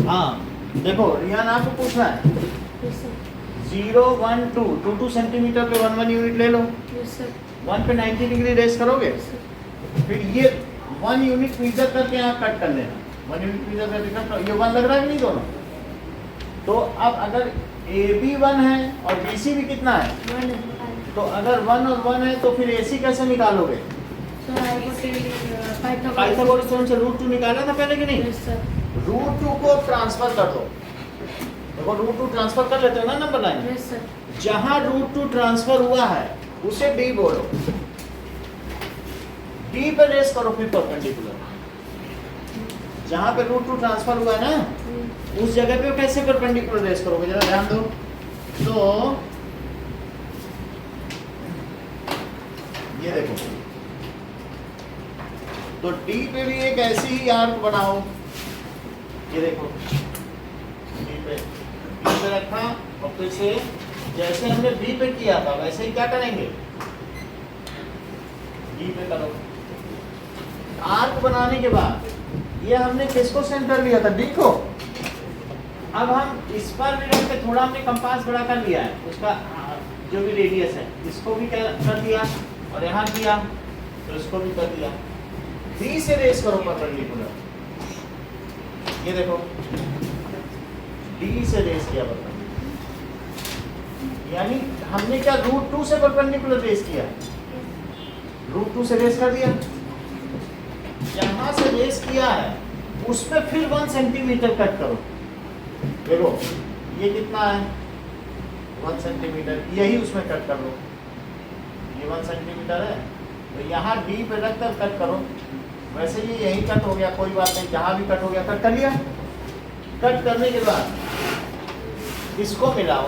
हाँ देखो रियान आपको पूछना है, यस सर, 0 1 2 2 2 सेंटीमीटर पे 1 1 यूनिट ले लो, यस सर, 1 पे 90 डिग्री रेस करोगे, यस सर, फिर ये 1 यूनिट मीजर करके यहाँ कट कर लेना, 1 यूनिट मीजर करके कट कर, ये 1 लग रहा है कि नहीं दोनों। तो अब अगर AB 1 है और BC भी कितना है, 1 है। तो अगर 1 और 1 है तो फिर AC कैसे निकालोगे, सर पाइथागोरस पाइथागोरस थ्योरम से √2 निकाला था पहले कि नहीं, यस सर, √2 को ट्रांसफर कर दो, देखो √2 ट्रांसफर कर लेते हो ना नंबर लाइन, यस सर, जहां √2 ट्रांसफर हुआ है उसे D बोलो, D पे रेस करो फिर परपेंडिकुलर, जहां पे √2 ट्रांसफर हुआ है ना उस जगह पे कैसे परपेंडिकुलर रेस करोगे जरा ध्यान दो। तो ये देखो, तो D पे भी एक ऐसी ही आर्क बनाओ, ये देखो D पे रखा और फिर से जैसे हमने B पे किया था वैसे ही क्या करेंगे, D पे करो। आर्क बनाने के बाद ये हमने किसको सेंटर लिया था, D को। अब हम इस पर भी रख के थोड़ा हमने कंपास बड़ा कर लिया है, उसका जो भी रेडियस है इसको भी कर दिया और यहाँ किया तो इसको भी कर दिया। D से रेस करो परपेंडिकुलर, ये देखो D से रेस किया परपेंडिकुलर, यानी हमने क्या √2 से परपेंडिकुलर रेस किया, √2 से रेस कर दिया, जहां से रेस किया है उस पे फिर 1 सेंटीमीटर कट करो, देखो ये कितना है 1 सेंटीमीटर, यही उसमें कट कर लो, ये 1 सेंटीमीटर है तो यहाँ D पे रख कर कट करो, वैसे ये यही कट हो गया, कोई बात नहीं, जहाँ भी कट हो गया कट कर लिया। कट करने के बाद इसको मिलाओ,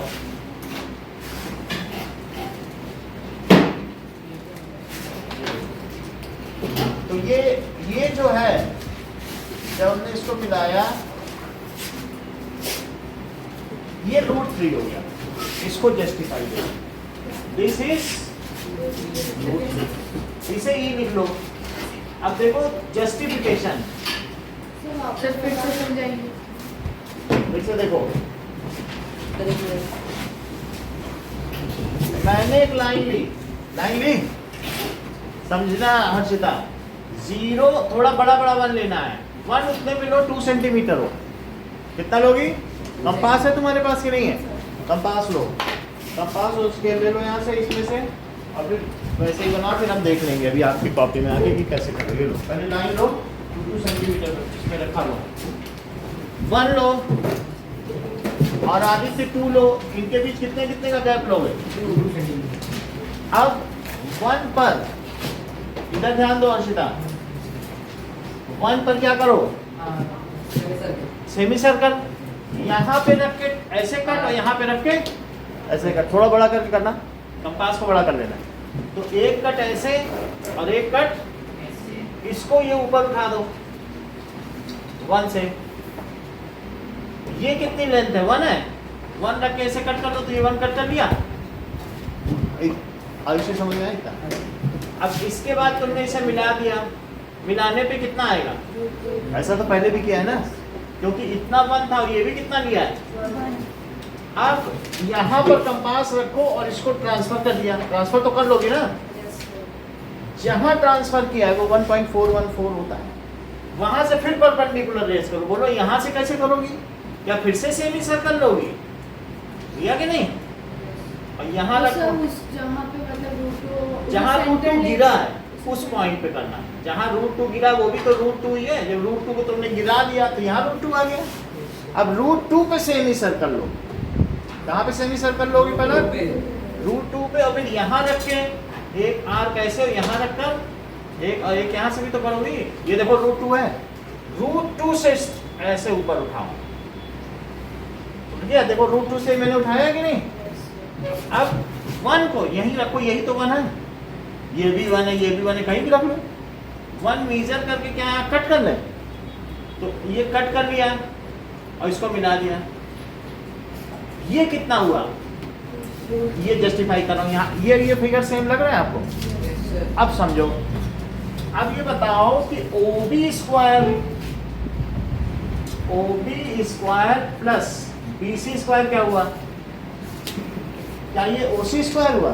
तो ये जो है जब हमने इसको मिलाया ये √3 हो गया, इसको जस्टिफाई करो, दिस इज इसे ई लिख लो। अब देखो जस्टिफिकेशन, सर फिर से समझाएंगे। फिर से देखो, मैंने एक लाइन ली समझना हर्षिता, 0 थोड़ा बड़ा वन लेना है, 1 उतने में लो 2 सेंटीमीटर हो, कितना लोगी? कंपास है तुम्हारे पास कि नहीं है? कंपास लो, कंपास और स्केल ले लो यहाँ से, इसमें से, और फिर वैसे ही बनाओ, फिर हम देख लेंगे अभी आपकी कॉपी में आगे कि कैसे करोगे। लो पहले लाइन लो 2 सेंटीमीटर इसमें रखा लो, 1 लो और आगे से 2 लो, इनके बीच कितने कितने का गैप लोगे? 2 सेंटीमीटर। अब 1 पर इधर ध्यान दो हर्षिता, 1 पर क्या करो? सेमी सर्कल, यहाँ पे रख के ऐसे कट और यहाँ पे रख के ऐसे कट, थोड़ा बड़ा करके करना, कंपास को बड़ा कर लेना। तो एक कट ऐसे और एक कट इसको ये ऊपर उठा दो 1 से, ये कितनी लेंथ है? 1 है, 1 रख के ऐसे कट कर दो तो ये 1 कट कर लिया। आयुष्य समझ में आएगा? अब इसके बाद तुमने इसे मिला दिया, मिलाने पे कितना आएगा? ऐसा तो पहले भी किया है ना, क्योंकि इतना 1 था और ये भी कितना लिया है। अब यहाँ पर कंपास रखो और इसको ट्रांसफर कर दिया, ट्रांसफर तो कर लोगे ना, जहाँ ट्रांसफर किया है वो 1.414 होता है, वहां से फिर परपेंडिकुलर रेस करो। बोलो यहाँ से कैसे करोगी? या फिर से सेमी सर्कल लोगी, या कि नहीं? और यहाँ रखो, जहाँ √2 गिरा है उस पॉइंट पे करना, जहाँ √2 गिरा वो भी तो √2 ही है, जब √2 को तुमने गिरा दिया तो यहाँ √2 आ गया। अब √2 पे सेमी सर्कल लो, कहाँ पे सेमी सर्कल लोगे? पहले √2 पे, और फिर यहाँ रख के एक आर्क ऐसे यहाँ रखकर एक, और एक यहाँ से भी तो करोगी। ये देखो √2 है, √2 से ऐसे ऊपर उठाओ, ठीक है? देखो √2 से मैंने उठाया कि नहीं? अब 1 को यहीं रखो, यही तो 1 है, ये भी 1 है, ये भी 1 है, कहीं भी रख लो। 1 मेजर करके क्या कट कर ले, तो ये कट कर लिया और इसको मिला दिया, ये कितना हुआ? ये जस्टिफाई कर रहा हूँ यहाँ, ये फिगर सेम लग रहा है आपको? अब समझो, अब ये बताओ कि OB square plus BC square क्या हुआ? क्या ये OC स्क्वायर हुआ?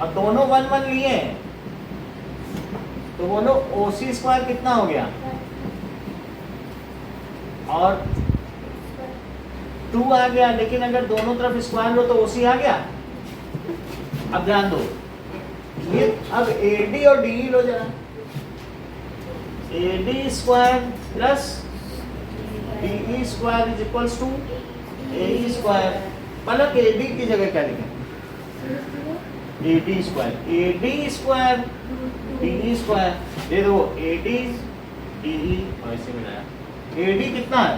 और दोनों 1 1 लिए हैं, तो बोलो OC स्क्वायर कितना हो गया? और 2 आ गया, लेकिन अगर दोनों तरफ स्क्वायर लो तो OC आ गया। अब ध्यान दो, ये अब AD और DE लो जरा, AD square plus DE square is equals to AE square. मतलब AD की जगह क्या लिखें? AD स्क्वायर DE स्क्वायर, दे दो AD DE और ऐसे मिलाया। AD कितना है?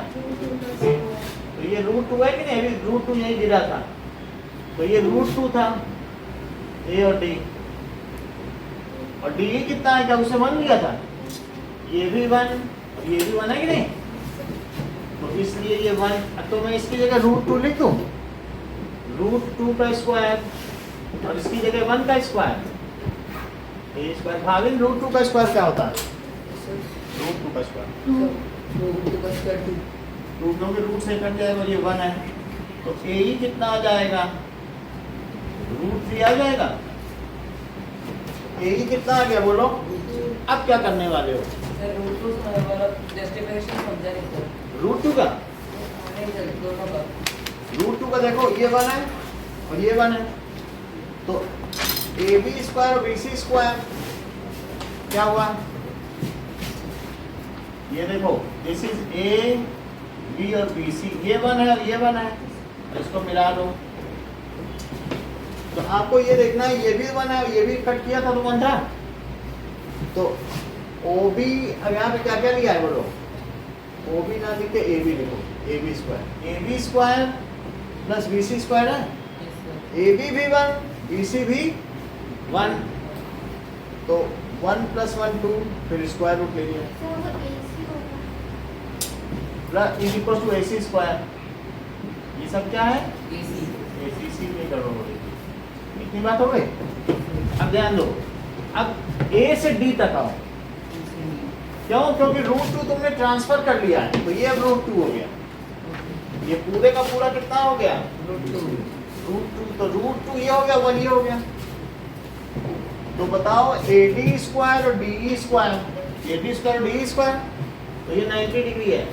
तो ये √2 है कि नहीं? अभी √2 यही गिरा था, तो ये √2 था A और D, और DE कितना है? क्या उसे 1 लिया था? ये भी 1 और ये भी 1 है कि नहीं? तो इसलिए ये 1, तो मैं इसकी जगह √2 लिख दूं, √2 का स्क्वायर और इसकी जगह 1 का स्क्वायर, A स्क्वायर भागिन √2 का स्क्वायर क्या होता है? √2 का स्क्वायर, रूट से कट जाएगा, ये 1 है, तो AE कितना आ जाएगा? √3 आ जाएगा। AE कितना आ गया बोलो? अब क्या करने वाले हो? √2 का, √2 का देखो ये 1 है और ये 1 है, तो AB स्क्वायर और BC स्क्वायर क्या हुआ? ये देखो, दिस इज A B और BC, ये 1 है और ये 1 है, इसको मिला लो। तो आपको ये देखना है, ये भी 1 है और ये भी कट किया था तो 1 था, तो OB, अब यहाँ पे क्या क्या लिया है बोलो? OB ना लिख के AB लिखो, AB square plus BC square है, AB भी 1 BC भी 1, तो 1 + 1 2, फिर स्क्वायर रूट ले लिया, plus is equal to AC square. ये सब क्या है? AC में गड़बड़ हो गई, इतनी बात हो गई। अब ध्यान दो, अब A से D तक आओ, क्यों? क्योंकि √2 तुमने ट्रांसफर कर लिया है, तो ये अब √2 हो गया, ये पूरे का पूरा कितना हो गया? √2, तो √2 ये हो गया, 1 ये हो गया। तो बताओ AD स्क्वायर और DE स्क्वायर, AD स्क्वायर और DE स्क्वायर, तो ये 90 डिग्री है।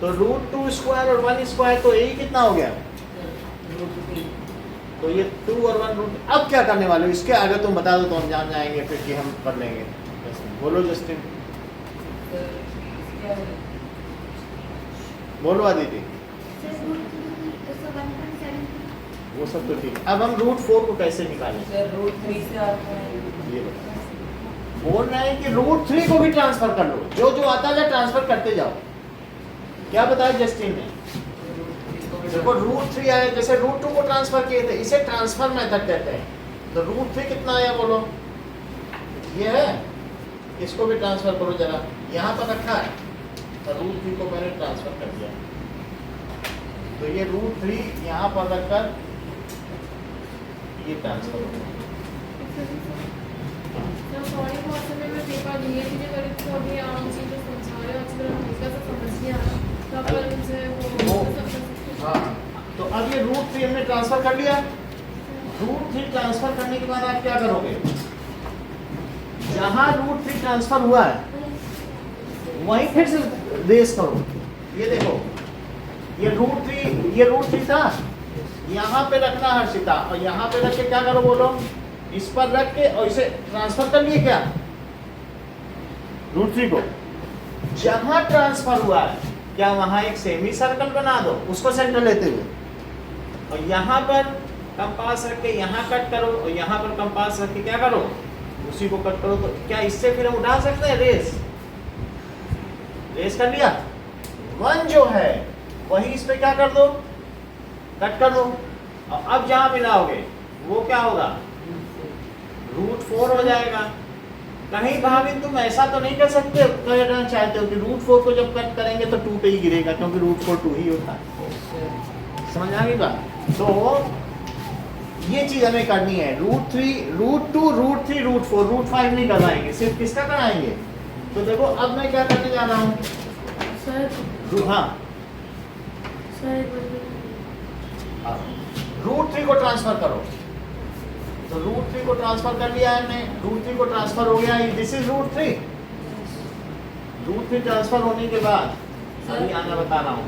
तो √2 स्क्वायर और 1 स्क्वायर, तो AE कितना हो गया? तो ये 2 और 1 अब क्या करने वाले हो? इसके आगे तुम बता दो तो हम जान जाएंगे फिर कि हम कर लेंगे। बोलो जस्टिन, बोलो आदित्य। सर √3 1.73। वो सब तो ठीक है। अब हम √4 को कैसे निकालें? सर √3 से आता है। ये बताओ। बोल रहे हैं कि √3 को भी ट्रांसफर कर लो, जो जो आता है ट्रांसफर करते जाओ। क्या बताया जस्टिन ने? देखो √3 आया, जैसे √2 को ट्रांसफर किए थे, इसे ट्रांसफर मेथड कहते हैं। तो √3 कितना आया बोलो? ये है, इसको भी ट्रांसफर करो जरा, यहाँ पर रखा है तो √3 को मैंने ट्रांसफर कर दिया। तो ये √3 यहाँ पर रखकर ये ट्रांसफर हो गया। सॉरी बहुत समय में पेपर लिए थे जो गरीब को अभी आम चीज़ें समझा रहे हो, आज मेरा हल्का सा समझ नहीं आ रहा, तो आप कल मुझे वो हाँ, तो अब ये √3 हमने ट्रांसफर कर लिया। √3 ट्रांसफर करने के बाद आप क्या करोगे? जहां √3 ट्रांसफर हुआ है वहीं फिर से रेस करो। ये देखो, ये √3 था, यहाँ पे रखना हर्षिता, और यहाँ पे रख के क्या करो बोलो? इस पर रख के और इसे ट्रांसफर कर लिए क्या √3 को? जहां ट्रांसफर हुआ है क्या वहां एक सेमी सर्कल बना दो उसको सेंटर लेते हुए, और यहाँ पर कंपास रख के यहाँ कट करो, और यहाँ पर कंपास रख के क्या करो? उसी को कट करो। तो क्या इससे फिर हम उठा सकते हैं रेस? रेस कर लिया। 1 जो है वही इस पे क्या कर दो? कट कर दो। और अब जहां मिलाओगे वो क्या होगा? √4 हो जाएगा। कहीं भाभी तुम ऐसा तो नहीं कर सकते, कहना चाहते हो कि √4 को जब कट करेंगे तो 2 पे ही गिरेगा, क्योंकि √4 2 ही होता है। समझ आ गई बात? तो ये चीज हमें करनी है। √3, √2, √3, √4, √5 नहीं कराएंगे, सिर्फ किसका कराएंगे? तो देखो अब मैं क्या करने जा रहा हूँ। हाँ, √3 को ट्रांसफर करो। तो √3 को ट्रांसफर कर लिया है हमने, √3 को ट्रांसफर हो गया, दिस इज √3। √3 ट्रांसफर होने के बाद अभी आना बता रहा हूँ,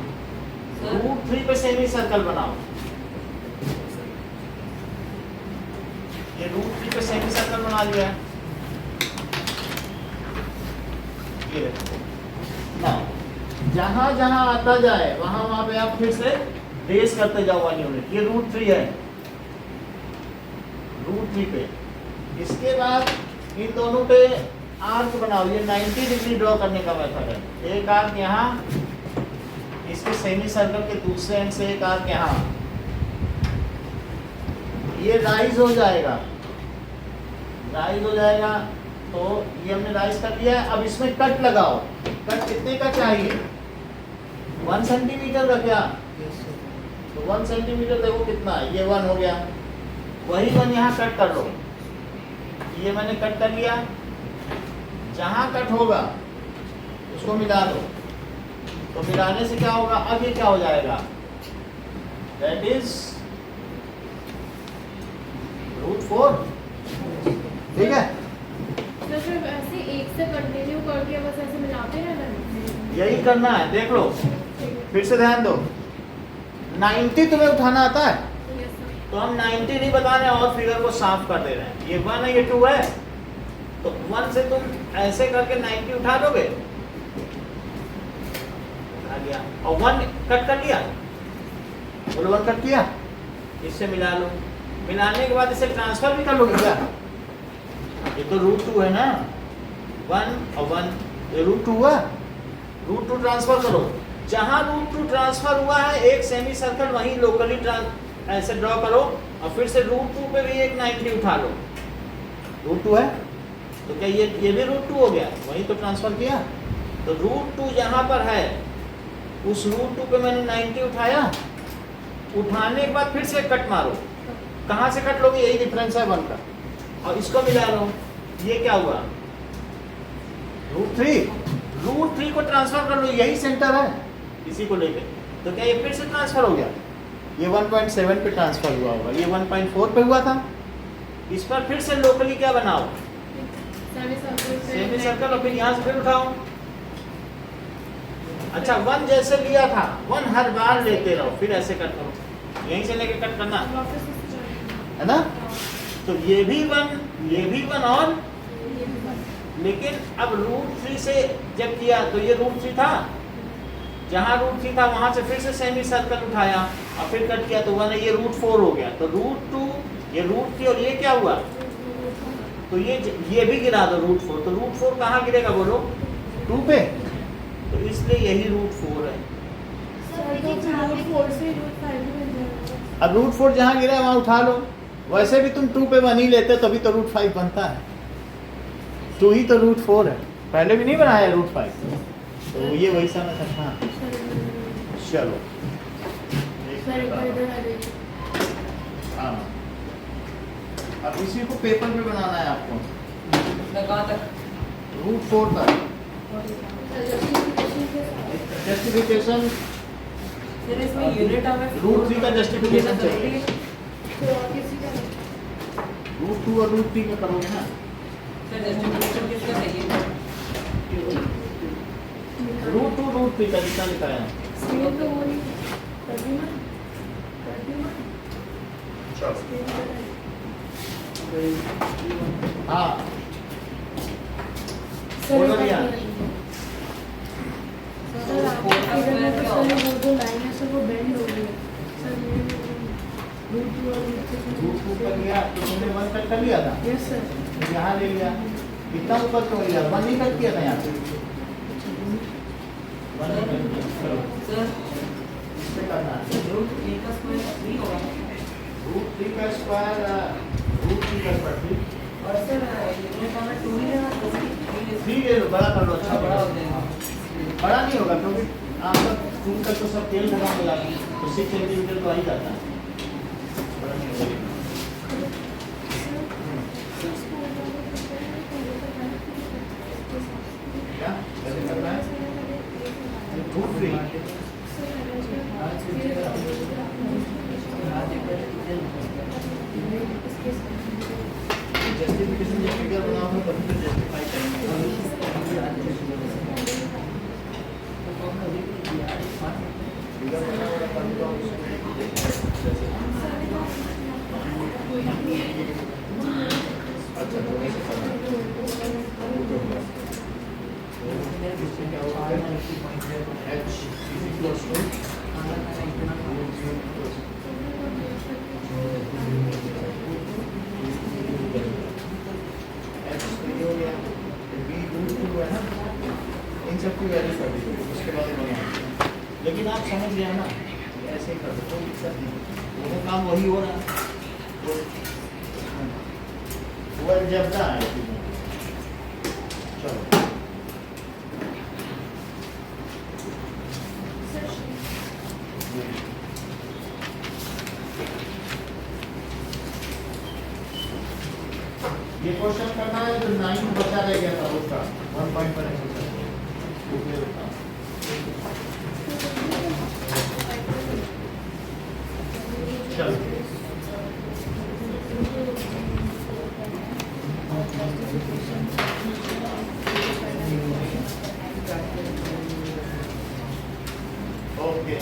√3 पे सेमी सर्कल बनाओ। ये √3 पे सेमी सर्कल बना लिया है। ये ना, जहां जहां आता जाए वहां वहां पे आप फिर से रेस करते जाओ 1 यूनिट। ये √3 है, √3 पे। इसके बाद इन दोनों पे आर्क बनाओ। ये 90 डिग्री ड्रॉ करने का मेथड है। एक आर्क यहाँ, इसके सेमी सर्कल के दूसरे एंड से एक आर्क यहाँ। ये राइज हो जाएगा, राइज हो जाएगा। तो ये हमने राइज कर लिया है। अब इसमें कट लगाओ। कट कितने का चाहिए? 1 सेंटीमीटर का क्या? तो 1 सेंटीमीटर देखो कितना है, ये 1 हो गया। वही 1 यहाँ कट कर लो। ये मैंने कट कर लिया। जहाँ कट होगा उसको मिला दो। तो मिलाने से क्या होगा? अब ये क्या हो जाएगा? That is √4। ठीक है, तो फिर ऐसे एक से कंटिन्यू करके बस ऐसे मिलाते रहना है। यही करना है। देख लो, फिर से ध्यान दो। 90 तुम्हें उठाना आता है? Yes sir. तो हम 90 नहीं बता रहे और फिगर को साफ कर दे रहे हैं। ये 1 है, ये 2 है। तो 1 से तुम ऐसे करके 90 उठा लोगे, उठा लिया, और 1 कट कर लिया। बोलो 1 कट किया, इससे मिला लो। मिलाने के बाद इसे ट्रांसफर भी कर लोगे क्या? ये तो √2 है ना, 1 और 1, ये √2 हुआ। √2 ट्रांसफर करो। जहां √2 ट्रांसफर हुआ है एक सेमी सर्कल वहीं लोकली ऐसे ड्रॉ करो, और फिर से √2 पे भी एक 90 उठा लो। √2 है तो क्या ये भी √2 हो गया? वहीं तो ट्रांसफर किया। तो √2 जहां पर है उस √2 पे मैंने 90 उठाया। उठाने के बाद फिर से कट मारो। कहाँ से कट लोगे? यही डिफरेंस है 1 का, और इसको मिला लो। ये क्या हुआ? √3 को ट्रांसफर कर लो, यही सेंटर है, इसी को लेके। तो क्या ये फिर से ट्रांसफर हो गया? ये 1.7 पे ट्रांसफर हुआ होगा, ये 1.4 पे हुआ था। इस पर फिर से लोकली क्या बनाओ, सेमी सर्कल, और फिर यहाँ से फिर उठाओ। अच्छा 1 जैसे लिया था 1 हर बार लेते रहो, फिर ऐसे कट करो, यहीं से लेके कट करना है ना। तो ये भी 1 और, लेकिन अब √3 से जब किया तो ये √3 था, जहाँ √3 था वहां से फिर से सेमी सर्कल उठाया और फिर कट किया तो 1 है, ये √4 हो गया। तो √2, ये √3 और ये क्या हुआ, तो ये भी गिरा दो √4, तो √4 कहाँ गिरेगा बोलो, 2 पे, तो इसलिए यही √4 है। अब √4 जहाँ गिरा है वहाँ उठा लो, वैसे भी तुम 2 पे 1 ही लेते तभी तो √5 बनता है, 2 ही तो √4 है, पहले भी नहीं बनाया √5, तो ये वही समय था। हाँ चलो हाँ, अब इसी को पेपर पे बनाना है आपको, कहाँ तक, √4 तक। जस्टिफिकेशन फिर इसमें यूनिट हमें √3 का जस्टिफिकेशन चाहिए, तो किसी का √2 और √3 का करोगे ना। फिर जस्टिफिकेशन किसका चाहिए, √2 √3 का जितना लिखा है। स्केल तो वो नहीं प्रतिमा हाँ बोलो भैया। सर आपके इधर में तो सर वो जो लाइन है सर वो बेंड हो गई है सर, √2 कर लिया तो तुमने 1 कट कर लिया था, यस सर, तो यहाँ ले लिया, कितना ऊपर क्यों लिया, 1 नहीं कट किया था यहाँ से, 1 नहीं कट किया। चलो सर इस पे करना है, √3 का स्क्वायर 3 होगा, √3 का स्क्वायर, √3 का स्क्वायर 3, और सर यूनिट हमें 2 ही लेना, 3 ले लो, बड़ा कर लो, अच्छा बड़ा बड़ा हो जाएगा। बड़ा नहीं होगा क्योंकि आप सब 2 तक तो सब तेल लगा मिला तो 6 सेंटीमीटर तो आ ही जाता है, बड़ा नहीं होगा। क्या कैसे करना है, √3 जस्टिफिकेशन जब फिगर बनाओगे तभी तो जस्टिफाई करेंगे। फिगर बनाओगे तभी तो अच्छा तो ऐसे करना इससे क्या होगा, h is equals to इन सब की वैल्यू कर दीजिए, उसके बाद बनाना। लेकिन आप समझ गए ना, ऐसे ही कर दो, कोई दिक्कत नहीं, वो काम वही हो रहा है, वो अलजेब्रा है। चलो ये क्वेश्चन करना है जो 9 बचा रह गया था उसका 1.1 चलो ओके,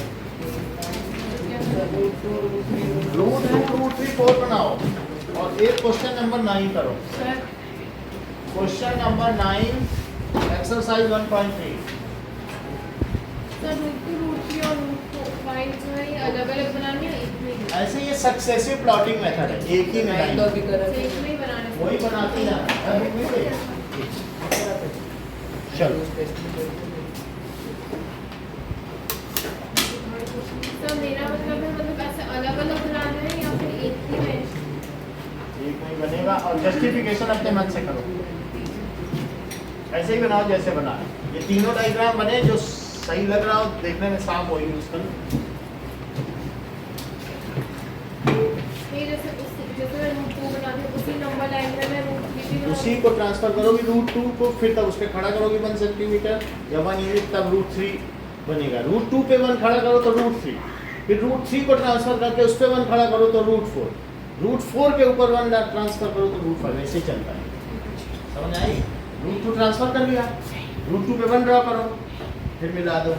√2 √3 4 बनाओ और एक क्वेश्चन नंबर 9 करो। Sir question number 9 exercise 1.3। Sir √2 और √5 जो है ये अलग-अलग बनानी है, एक में ही? ऐसे ये सक्सेसिव प्लॉटिंग मेथड है, एक ही में तो नहीं, अभी कर एक में ही बनाने वही बनाते जाना। चलो सर मेरा मतलब है, मतलब ऐसे अलग-अलग बनाना है या फिर एक ही में? एक में ही बनेगा और जस्टिफिकेशन अपने मन से करो, ऐसे ही बनाओ जैसे बना है। ये तीनों डायग्राम बने, जो सही लग रहा हो देखने में साफ वही यूज करो। ये जैसे मैं √2 बनाती हूँ उसी नंबर लाइन में मैं √3 भी उसी को ट्रांसफर करोगी √2 को, फिर तब उस पर खड़ा करोगी 1 सेंटीमीटर या 1 यूनिट, तब √3 बनेगा। √2 पे 1 खड़ा करो तो √3, फिर √3 को ट्रांसफर करके उस पर 1 खड़ा करो तो √4, √4 के ऊपर 1 ट्रांसफर करो तो √5, ऐसे ही चलता है। समझ आई? √2 ट्रांसफर कर लिया, √2 पे 1 ड्रॉ करो, फिर मिला दो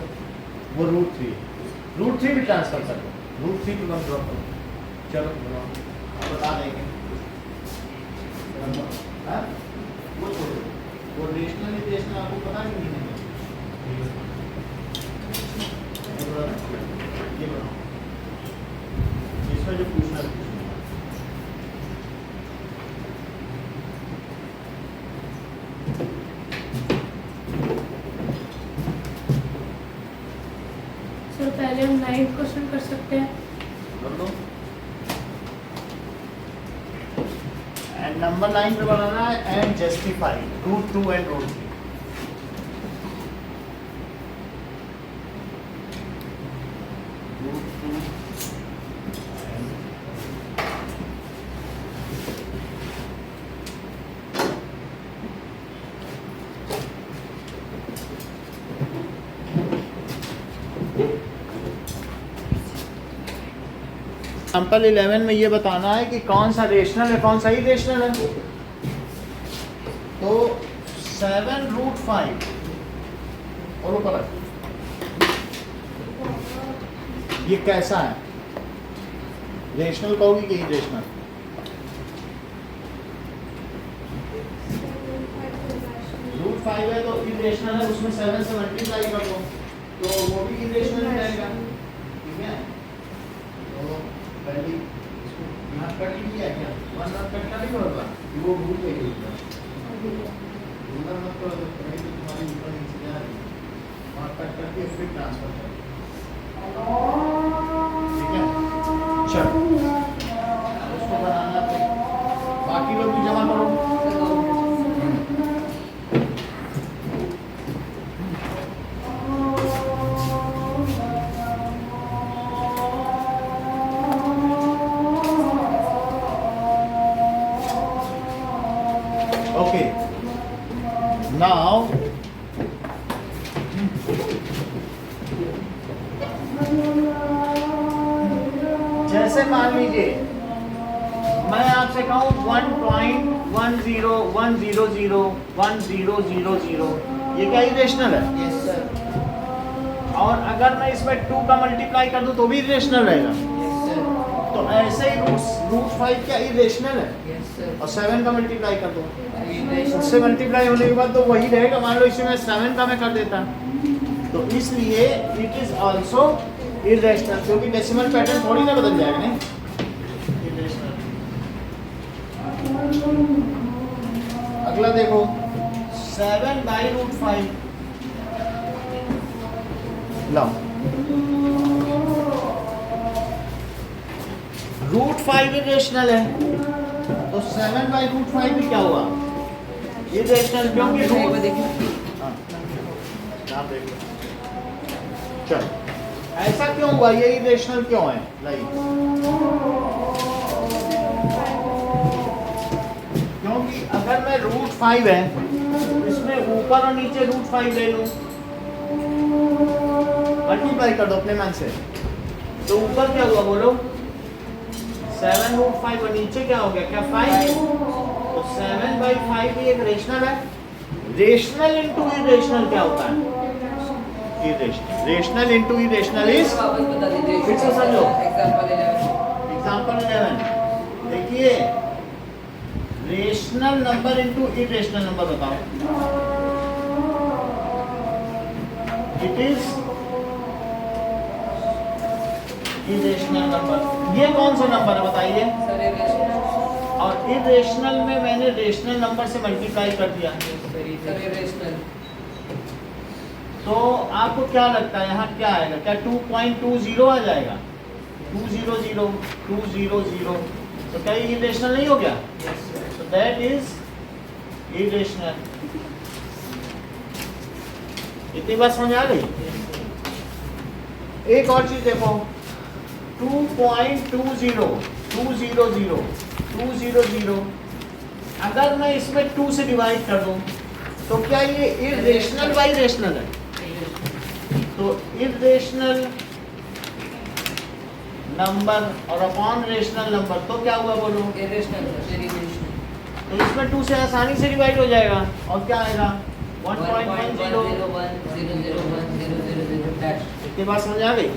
वो √3 भी ट्रांसफर कर दो, √3 पे 1 ड्रॉ करो। चलो बनाओ, बता देंगे। हाँ? वो छोड़ो, वो रेशनल इक्वेशन आपको पता नहीं है। ये बनाओ, इसमें जो पूछना है सर पहले हम 9th क्वेश्चन कर सकते हैं। कर लो। एंड नंबर 9 पे बनाना है एंड जस्टिफाई √2 एंड √3। एग्जाम्पल 11 में ये बताना है कि कौन सा रेशनल है, कौन सा इरेशनल है। तो 7√5 और ऊपर रख। ये कैसा है, रेशनल कहोगी कि इरेशनल? √5 है तो इरेशनल है, उसमें 7 से मल्टीप्लाई कर दो तो वो भी इरेशनल हो जाएगा। ठीक है, तो पहले इसको यहाँ कट लिया क्या, 1 और कट नहीं होगा, वो भूल गई होगा। भूलना मत करो, तो पहले तो तुम्हारी ऊपर नीचे जा रही है, वहाँ कट करके फिर ट्रांसफर करो। ठीक है, चलो उसको बनाना है, बाकी लोग भी जमा करो। Okay, now जैसे मान लीजिए मैं आपसे कहूँ 1.10100100 ये क्या इरेशनल है? यस सर, और अगर मैं इसमें 2 का मल्टीप्लाई कर दूं तो भी इरेशनल रहेगा। यस सर, तो ऐसे ही √5 क्या इरेशनल है, यस सर, और 7 का मल्टीप्लाई कर दो, इरेशनल, उससे मल्टीप्लाई होने के बाद तो वही रहेगा। मान लो इसमें 7 का मैं कर देता, तो इसलिए इट इज आल्सो इरेशनल, क्योंकि डेसिमल पैटर्न थोड़ी ना बदल जाएगा। नहीं, इरेशनल। अगला देखो 7/√5 लो, √5 इरेशनल है तो 7/√5 भी क्या हुआ, इरेशनल, क्योंकि एक बार देखिए, हाँ, आप देखो। चल, ऐसा क्यों हुआ, ये इरेशनल क्यों है? लाइक क्योंकि अगर मैं √5 है इसमें ऊपर और नीचे √5 ले लूं, मल्टीप्लाई कर दो अपने मन से, तो ऊपर क्या हुआ बोलो, 7√5 और नीचे क्या हो गया, क्या 5? तो 7/5 भी एक रेशनल है। रेशनल इंटू इरेशनल क्या होता है? Irrational. Rational into irrational is, वापस बता दीजिए। फिर से समझो। एग्जाम्पल 11, एग्जाम्पल 11 देखिए, rational number into irrational number बताओ। It is irrational number. ये कौन सा नंबर है बताइए? सर इरेशनल, और इरेशनल में मैंने रेशनल नंबर से मल्टीप्लाई कर दिया, सर इरेशनल, तो आपको क्या लगता है यहाँ क्या आएगा? क्या 2.20 आ जाएगा? 200 तो क्या ये इरेशनल नहीं हो गया? Yes sir, So that is irrational. इतनी बात समझ आ गई? एक और चीज देखो, 2.200 अगर मैं इसमें 2 से डिवाइड कर दूं तो क्या ये इरेशनल बाई रेशनल है? तो इरेशनल नंबर और अपॉन रेशनल नंबर, तो क्या हुआ बोलो? इरेशनल डेरिवेशन तो इसमें 2 से आसानी से डिवाइड हो जाएगा और क्या आएगा? 1.10। 1.101000 इतनी बात समझ आ गई?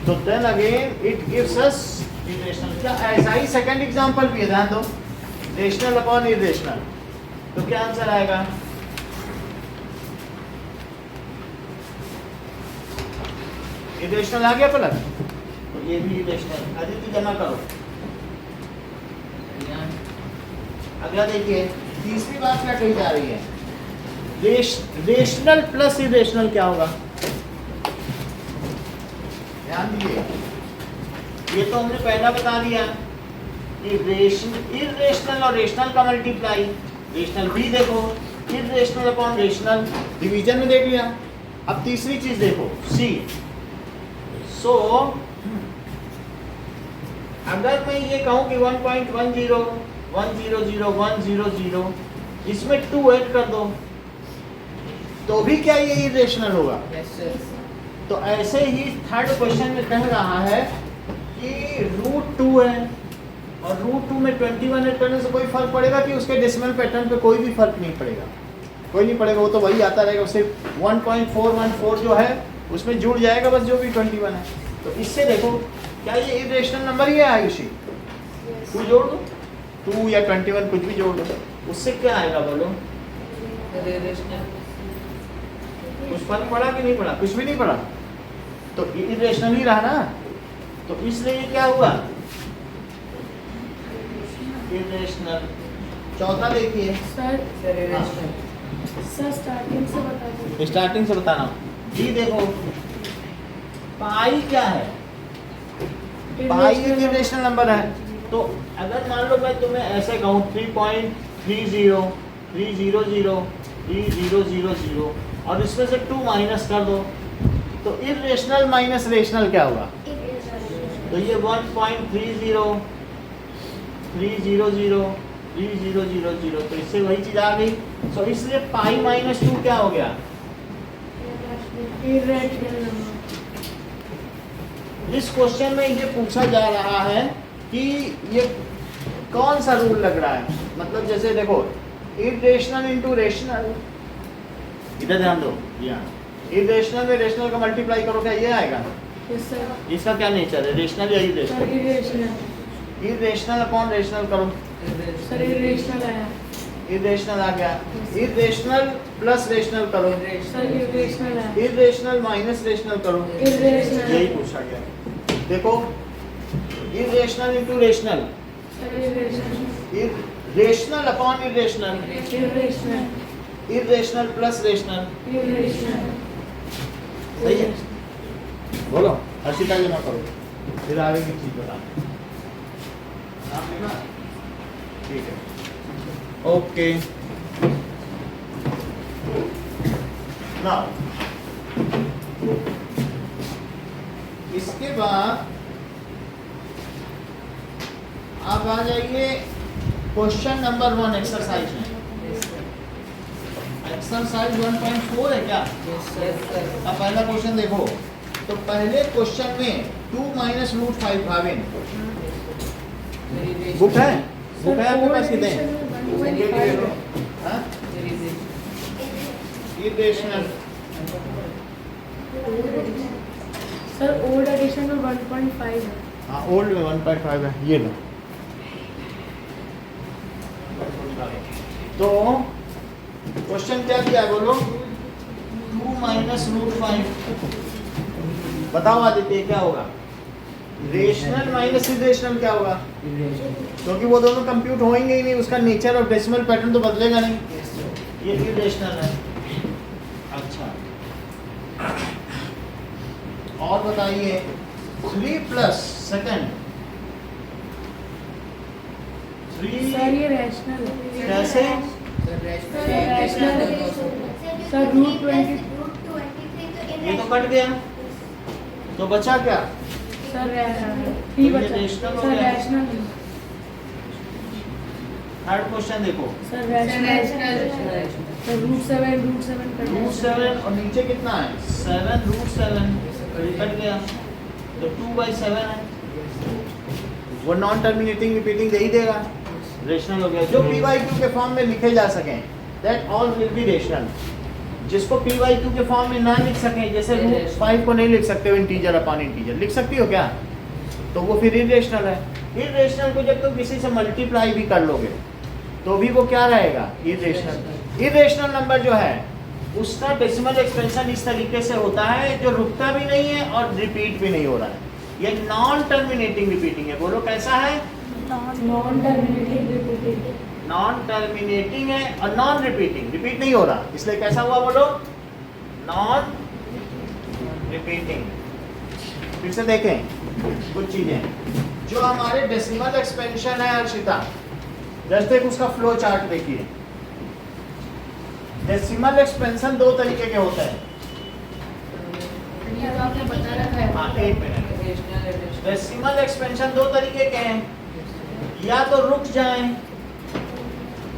तो then again it gives us irrational. क्या ऐसा ही सेकंड एग्जांपल भी है, ध्यान दो, रेशनल अपॉन इरेशनल। तो क्या आंसर आएगा? इरेशनल आ गया पलक, तो ये भी इरेशनल। अदिति जमा करो। अगला देखिए, तीसरी बात क्या कही जा रही है? रेशनल प्लस इरेशनल क्या होगा? ध्यान दीजिए, ये तो हमने पहला बता दिया कि इरेशनल और रेशनल का मल्टीप्लाई, रेशनल भी देखो, इरेशनल अपॉन रेशनल डिवीजन में देख लिया। अब तीसरी चीज देखो, सी। सो अगर मैं ये कहूं कि 1.10100100 इसमें 2 ऐड कर दो, तो भी क्या ये इरेशनल होगा? तो ऐसे ही थर्ड क्वेश्चन में कह रहा है कि √2 है और √2 में 21 ऐड करने से कोई फर्क पड़ेगा कि उसके डेसिमल पैटर्न पे? कोई भी फर्क नहीं पड़ेगा, कोई नहीं पड़ेगा, वो तो वही आता रहेगा। उससे 1.414 जो है उसमें जुड़ जाएगा बस, जो भी 21 है। तो इससे देखो, क्या ये इरेशनल नंबर ही है आयुषी? 2 जोड़ दो, 2 या 21 कुछ भी जोड़ दो, उससे क्या आएगा बोलो? कुछ फर्क पड़ा कि नहीं पड़ा? कुछ भी नहीं पड़ा, तो इरेशनल ही रहा ना। तो इसलिए ये क्या हुआ? इरेशनल। चौथा देखिए सर इरेशनल सर स्टार्टिंग से बता दीजिए। स्टार्टिंग से बताना जी। देखो पाई क्या है? पाई एक इरेशनल नंबर है। तो अगर मान लो मैं तुम्हें ऐसे कहूँ 3.3030003000 और इसमें से 2 माइनस कर दो, तो इरेशनल माइनस रेशनल क्या होगा? तो ये 1.3003003000, तो इससे वही चीज आ गई। तो इसलिए पाई माइनस 2 क्या हो गया? Irrational number. इस क्वेश्चन में ये पूछा जा रहा है कि ये कौन सा रूल लग रहा है? मतलब जैसे देखो, इरेशनल इनटू रेशनल, इधर ध्यान दो, यहाँ इरेशनल में रेशनल का मल्टीप्लाई करो, क्या ये आएगा? Yes sir. इसका क्या नेचर है? रेशनल या sir irrational? Irrational. Irrational upon rational करो, सर इरेशनल आया। इरेशनल आ गया। इरेशनल प्लस रेशनल करो, सर इरेशनल आया। इरेशनल माइनस रेशनल करो, इरेशनल। यही पूछा गया। देखो, irrational into rational, sir irrational. Rational upon irrational, irrational. Irrational plus rational, irrational. सही है? बोलो, हर्षिता जमा करो, फिर आगे की चीज बता। आप लिखना, ठीक है, ओके। नाउ इसके बाद आप आ जाइए क्वेश्चन नंबर 1 एक्सरसाइज में। एक्सरसाइज 1.4 है क्या? अब पहला क्वेश्चन देखो, तो पहले क्वेश्चन में 2 माइनस √5 भावेन बुक है? बुक है आपके पास? कितने हैं? हाँ? इरेशनल। सर ओल्ड एडिशन में 1.5 है। हाँ, ओल्ड में 1.5 है, ये लो। तो क्वेश्चन क्या किया बोलो? 2 माइनस √5। बताओ आदित्य क्या होगा? रेशनल माइनस इरेशनल क्या होगा? क्योंकि वो दोनों कंप्यूट होंगे ही नहीं, उसका नेचर और डेसिमल पैटर्न तो बदलेगा नहीं, ये इरेशनल है। अच्छा, और बताइए 3 प्लस सेकंड 3 सर ये रैशनल है। कैसे? सर √20। ये तो कट गया, तो बचा क्या? सर रैशनल तो ये rational हो सर गया। रैशनल है। थर्ड क्वेश्चन देखो, सर रैशनल। सर √7 √7 और नीचे कितना है? 7 √7, तो ये कट गया, तो 2/7 है। वो नॉन टर्मिनेटिंग रिपीटिंग दे ही देगा, रेशनल हो गया। जो पी वाई क्यू के फॉर्म में लिखे जा सकें, that all will be rational. जिसको पी वाई क्यू के फॉर्म में ना लिख सकें, जैसे रूट 5 को नहीं लिख सकते हो इंटीजर अपॉन इंटीजर, लिख सकती हो क्या, तो वो फिर इरेशनल है। इरेशनल को जब तुम किसी से मल्टीप्लाई भी कर लोगे तो भी वो क्या रहेगा, इरेशनल। इरेशनल नंबर जो है उसका डेसिमल एक्सपेंशन इस तरीके से होता है जो रुकता भी नहीं है और रिपीट भी नहीं हो रहा है। ये नॉन टर्मिनेटिंग रिपीटिंग है। बोलो कैसा है, non terminating repeating, non terminating है और नॉन रिपीटिंग, रिपीट नहीं हो रहा, इसलिए कैसा हुआ, बोलो नॉन रिपीटिंग। फिर से देखें कुछ चीजें जो हमारे डेसिमल एक्सपेंशन है अर्शिता, जैसे उसका फ्लो चार्ट देखिए। डेसिमल एक्सपेंशन दो तरीके के होते हैं। ये तो आपने बता रखा है। हाँ, एक minute. Rational addition. Decimal expansion दो तरीके के हैं, या तो रुक जाएं,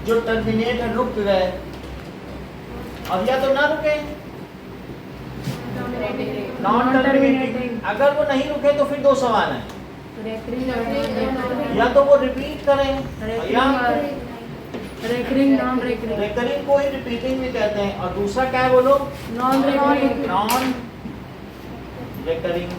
जो टर्मिनेट है रुक गए, और या तो ना रुके, नॉन टर्मिनेटिंग। अगर वो नहीं रुके तो फिर दो सवाल हैं, या तो वो रिपीट करें या रेकरिंग नॉन रेकरिंग, रेकरिंग को ही रिपीटिंग भी कहते हैं, और दूसरा क्या है बोलो, नॉन रेकरिंग, नॉन रेकरिंग।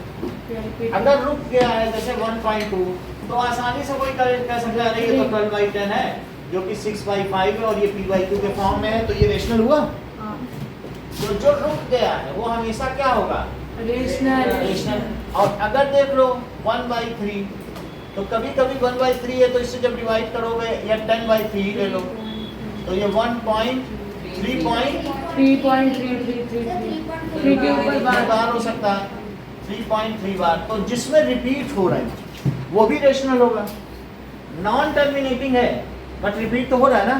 अगर रुक गया है जैसे 1.2 तो आसानी से कोई कह सकता है ये तो 12/10 है जो कि 6/5 है और ये p/q के फॉर्म में है, तो ये रेशनल हुआ। तो जो रुक गया है वो हमेशा क्या होगा, रेशनल। और अगर देख लो 1/3 तो कभी कभी 1/3 है तो इससे जब डिवाइड करोगे या 10/3 ले लो तो ये 3.3 के ऊपर बार हो सकता है, 3.3 बार। तो जिसमें रिपीट हो रहा है वो भी रेशनल होगा। नॉन टर्मिनेटिंग है बट रिपीट तो हो रहा है ना,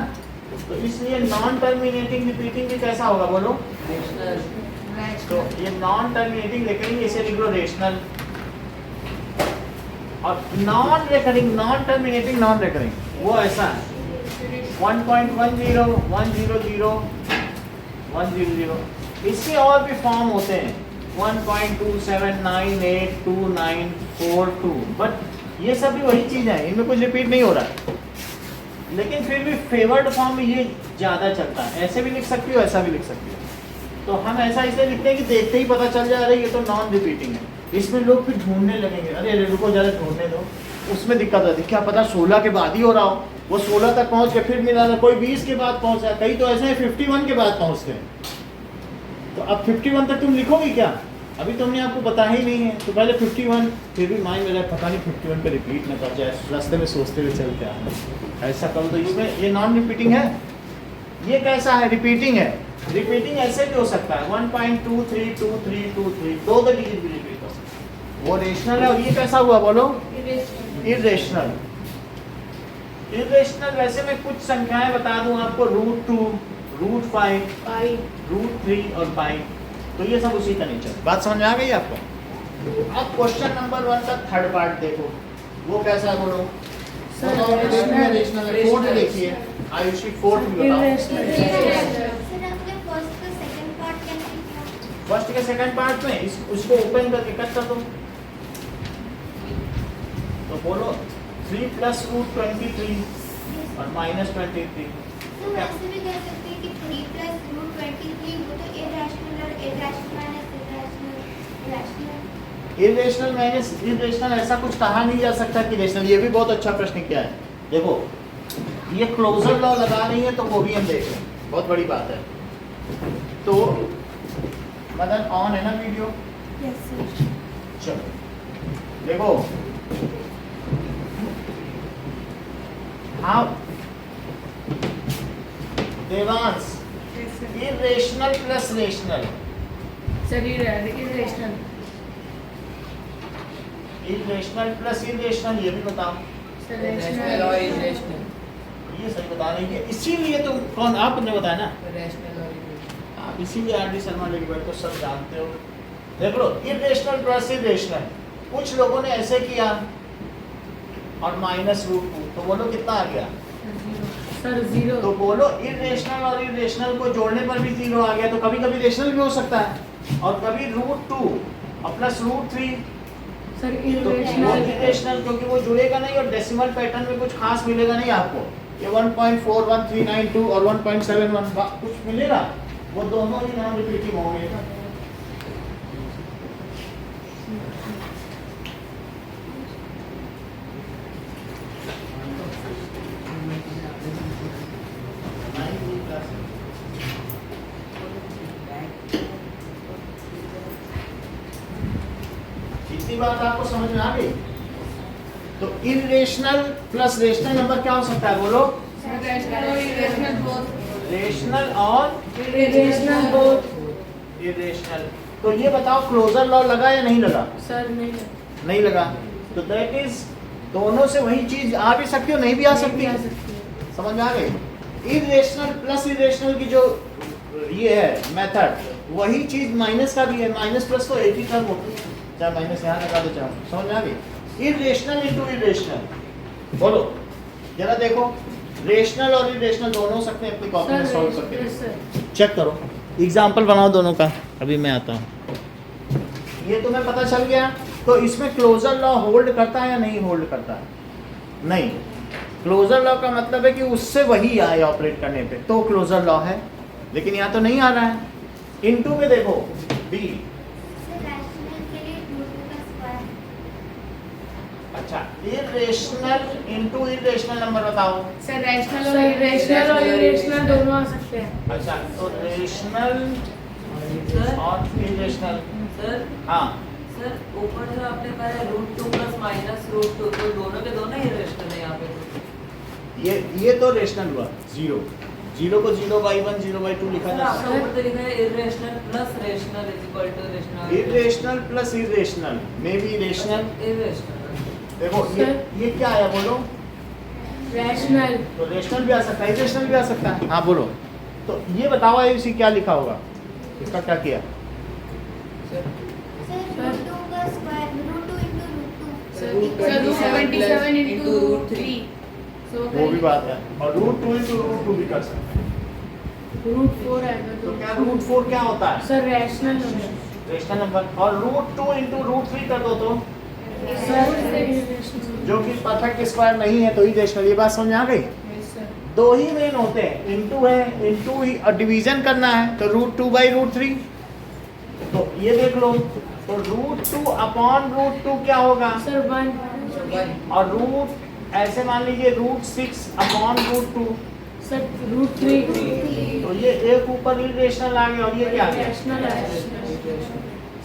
तो इसलिए नॉन टर्मिनेटिंग रिपीटिंग भी कैसा होगा बोलो, रेशनल। तो ये नॉन टर्मिनेटिंग रेकरिंग इसे लिख लो रेशनल, और non recurring non terminating non recurring वो ऐसा है 1.10 100 100। इसके और भी फॉर्म होते हैं 1.2798292, बट ये सब भी वही चीज है, इनमें कुछ रिपीट नहीं हो रहा है, लेकिन फिर भी फेवर्ड फॉर्म में ये ज्यादा चलता है। ऐसे भी लिख सकती हो, ऐसा भी लिख सकती हो। तो हम ऐसा इसलिए लिखते हैं कि देखते ही पता चल जा रहा है ये तो नॉन रिपीटिंग है। इसमें लोग फिर ढूंढने लगेंगे, अरे रुको जरा ढूंढने दो, उसमें दिक्कत आती है। क्या पता 16 के बाद ही हो रहा हो, वो 16 तक पहुंच के फिर मिला ना, कोई 20 के बाद पहुंचा, कई तो ऐसे 51 के बाद पहुंचते हैं। तो अब 51 तक तुम लिखोगी क्या, अभी तुमने आपको बताया ही नहीं है, तो पहले 51, फिर भी माइंड में पता नहीं 51 पे रिपीट ना कर जाए, रास्ते में सोचते हुए चलते हैं ऐसा करो। तो इसमें ये नॉन रिपीटिंग है, ये कैसा है, रिपीटिंग है। रिपीटिंग ऐसे भी हो सकता है 1.232323, दो डिजिट भी रिपीट हो सकता है, वो रेशनल है। और ये कैसा हुआ बोलो, इरेशनल। इरेशनल वैसे मैं कुछ संख्याएं बता दूं आपको, √2, √5, √3 और 5, तो ये सब उसी का नेचर। बात समझ में आ गई आपको। अब क्वेश्चन नंबर 1 का थर्ड पार्ट देखो, वो कैसा है बोलो, रेशनल है। फोर्थ देखिए आयुषी, फोर्थ भी बताओ। फर्स्ट के सेकंड पार्ट में उसको ओपन करके कट कर दो, तो बोलो 3 + √23 और -23। तो वैसे भी कह सकते हैं कि 3 + √23 वो तो इरेशनल और irrational minus irrational. Irrational minus irrational ऐसा कुछ कहा नहीं जा सकता कि रेशनल। ये भी बहुत अच्छा प्रश्न किया है। देखो ये क्लोजर लॉ लगा रही है तो वो भी हम देख रहे हैं, बहुत बड़ी बात है। तो मदन ऑन है ना वीडियो? Yes sir. चलो देखो, आप Devansh irrational plus rational, irrational plus irrational ये भी बताओ। रेशनल और इरेशनल। ये सही बता रही है, इसीलिए तो कौन आपने बताया ना, रेशनल और इरेशनल। आप इसीलिए आर डी शर्मा लेके बैठे तो सब जानते हो। देख लो इरेशनल प्लस इरेशनल, कुछ लोगों ने ऐसे किया और -√2, तो बोलो कितना आ गया सर 0। तो बोलो इरेशनल और इरेशनल को जोड़ने पर भी 0 आ गया। तो कभी कभी रेशनल भी हो सकता है, और कभी √2 और +√3 सर तो वो इरेशनल इरेशनल, क्योंकि वो जुड़ेगा नहीं और डेसिमल पैटर्न में कुछ खास मिलेगा नहीं आपको। ये 1.41392 और 1.71 कुछ मिलेगा, वो दोनों ही नॉन रिपीटिंग होंगे। इतनी बात आपको समझ में आ गई? तो इरेशनल प्लस रेशनल नंबर क्या हो सकता है बोलो? रेशनल और इरेशनल बोथ। इरेशनल। तो ये बताओ क्लोजर लॉ लगा या नहीं लगा? सर नहीं नहीं लगा। तो दैट इज दोनों से वही चीज आ भी सकती हो, नहीं भी आ सकती। समझ में आ गई? इरेशनल प्लस इरेशनल की जो ये है मेथड, वही चीज माइनस का भी है। माइनस प्लस तो एक ही टर्म होती है, चाहे माइनस यहाँ लगा दो चाहे। समझ में आ गई? Irrational into irrational. बोलो जरा देखो, रेशनल और इरेशनल दोनों हो सकते हैं अपनी कॉपी में सॉल्व करके। सर चेक करो, एग्जाम्पल बनाओ दोनों का। अभी मैं आता हूँ। ये तुम्हें पता चल गया। तो इसमें क्लोजर लॉ होल्ड करता है या नहीं होल्ड करता है? नहीं। क्लोजर लॉ का मतलब है कि उससे वही आए ऑपरेट करने पे, तो क्लोजर लॉ है। लेकिन यहाँ तो नहीं आ रहा है। इनटू में देखो बी। अच्छा, इरेशनल इनटू इरेशनल नंबर बताओ। सर रैशनल सर रेशनल और इरेशनल दोनों आ सकते हैं। अच्छा, तो रेशनल सर और इरेशनल। सर हाँ, सर ऊपर जो आपने कहा है √2 प्लस -√2, तो दोनों के दोनों ही रेशनल है यहाँ पे। ये तो रेशनल हुआ। जीरो जीरो को 0/1 0/2 लिखा सर जा आपने सकता ऊपर तो लिखा है irrational plus rational is equal to है। रेशनल। इरेशनल प्लस इरेशनल में भी रेशनल। इरेशनल। देखो ये क्या आया बोलो? रैशनल। तो रेशनल भी आ सकता है, इरेशनल भी आ सकता है। हाँ बोलो। तो ये बताओ इसी क्या लिखा होगा, इसका क्या किया? Sir √27 into √3। वो भी बात है। और √2 into √2 भी कर सकते हैं। √4 आएगा तो क्या √4 क्या होता है? Sir rational number. Rational number. और √2 into √3 कर दो तो सर इरेशनल। जो कि परफेक्ट स्क्वायर नहीं है, तो ही रेशनल। ये बात समझ में आ गई? दो ही मेन होते हैं, इनटू है, इनटू ही डिवीजन करना है तो √2/√3। तो ये देख लो, तो √2 अपॉन √2 क्या होगा? सर 1। और रूट ऐसे मान लीजिए √6 अपॉन √2। सर √3। तो ये एक ऊपर इरेशनल आ गया और ये क्या आ गया? रैशनल है।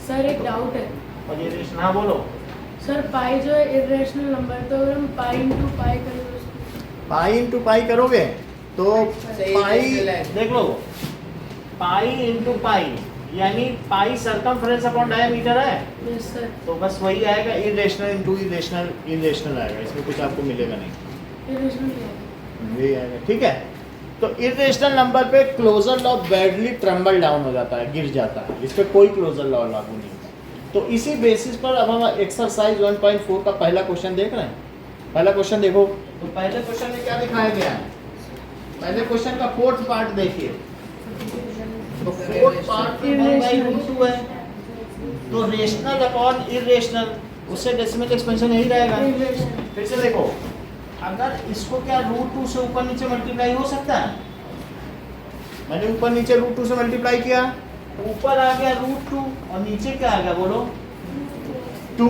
सर एक डाउट है। और ये रेशनल। हाँ बोलो। सर पाई जो है इरेशनल नंबर, तो अगर हम पाई इंटू पाई करें तो पाई इंटू पाई करोगे तो सही पाई रेशनल है। देख लो, पाई इंटू पाई यानी पाई सरकमफ्रेंस अपॉन डायमीटर है। Yes sir. तो बस वही आएगा, इरेशनल इंटू इरेशनल इरेशनल आएगा। इसमें कुछ आपको मिलेगा नहीं, इरेशनल क्या है? यही आएगा। ठीक है। तो इरेशनल नंबर पे closure law badly tumble down हो जाता है, गिर जाता है। इस पे कोई क्लोजर लॉ लागू नहीं होता। तो इसी बेसिस पर अब हम एक्सरसाइज 1.4 का पहला क्वेश्चन देख रहे हैं। पहला क्वेश्चन देखो। तो पहले क्वेश्चन में क्या दिखाया गया है? पहले क्वेश्चन का फोर्थ पार्ट देखिए। तो फोर्थ पार्ट में 1/√2 है, तो रेशनल अपॉन इरेशनल, उससे डेसिमल एक्सपेंशन यही रहेगा। फिर से देखो, अगर इसको क्या √2 से ऊपर नीचे मल्टीप्लाई हो सकता है? मैंने ऊपर नीचे √2 से मल्टीप्लाई किया, ऊपर आ गया √2 और नीचे क्या आ गया बोलो? 2।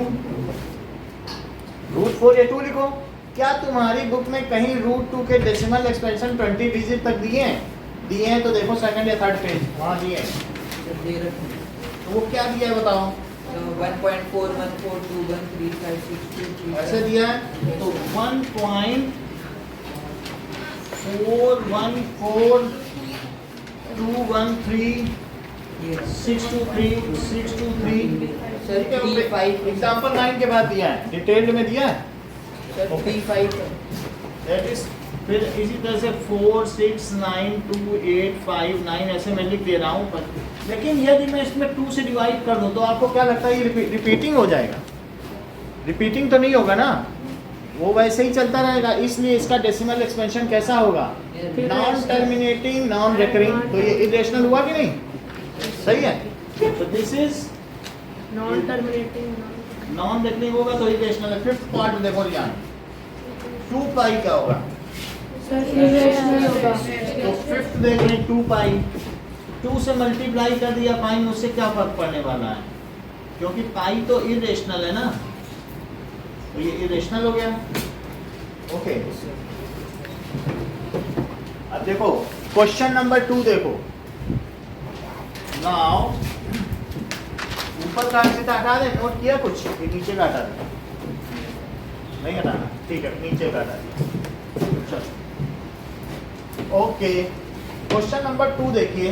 √4 या 2 लिखो। क्या तुम्हारी बुक में कहीं √2 के डेसिमल एक्सपेंशन 20 डिजिट तक दिए हैं? दिए हैं तो देखो सेकंड या थर्ड पेज, वहाँ दिए हैं। तो वो क्या दिया है बताओ? 1.4142135623 ऐसे दिया है तो 1.4113623 एग्जाम्पल 9 के बाद दिया है, डिटेल्ड में दिया है। That is, फिर इसी तरह से 4 6 9 2 8 5 9 ऐसे मैं लिख दे रहा हूँ। लेकिन यदि मैं इसमें 2 से डिवाइड कर दूँ तो आपको क्या लगता है ये रिपीटिंग हो जाएगा? रिपीटिंग तो नहीं होगा ना, वो वैसे ही चलता रहेगा। इसलिए इसका डेसिमल एक्सपेंशन कैसा होगा? Non terminating non recurring. तो ये इरेशनल हुआ कि नहीं? सही है। तो this is non terminating non देखने होगा तो इरेशनल है। फिफ्थ पार्ट देखो रियान, 2 पाई क्या होगा? सर इरेशनल होगा। तो फिफ्थ देख लें 2 पाई, 2 से मल्टीप्लाई कर दिया पाई में, उससे क्या फर्क पड़ने वाला है? क्योंकि पाई तो इरेशनल है ना, तो ये इरेशनल हो गया। ओके, अब देखो क्वेश्चन नंबर 2 देखो। नाउ ऊपर का सीधा हटा दे, नोट किया कुछ? ये नीचे का हटा दे, नहीं हटाना, ठीक है, नीचे का हटा दिया। चलो ओके, क्वेश्चन नंबर 2 देखिए।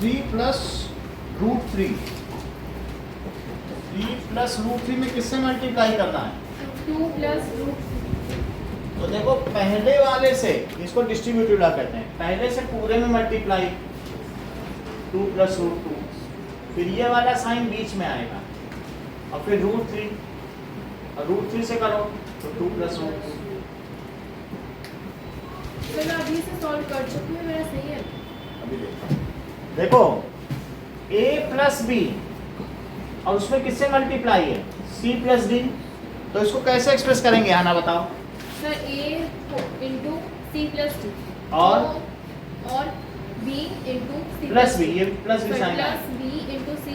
3 प्लस रूट 3 में किससे मल्टीप्लाई करना है? 2 प्लस रूट। तो देखो पहले वाले से, इसको डिस्ट्रीब्यूटिव लॉ कहते हैं, पहले से पूरे में मल्टीप्लाई 2 प्लस रूट 2, फिर ये वाला साइन बीच में आएगा और फिर रूट 3, और रूट 3 से करो तो 2 प्लस रूट 2। सर मैं अभी से सॉल्व कर चुकी हूँ, मेरा सही है। अभी देखो a प्लस बी और उसमें किससे मल्टीप्लाई है? c plus D. तो इसको कैसे एक्सप्रेस करेंगे आना बताओ? Sir a into C plus D और b into C plus B, ये plus B sign plus b into C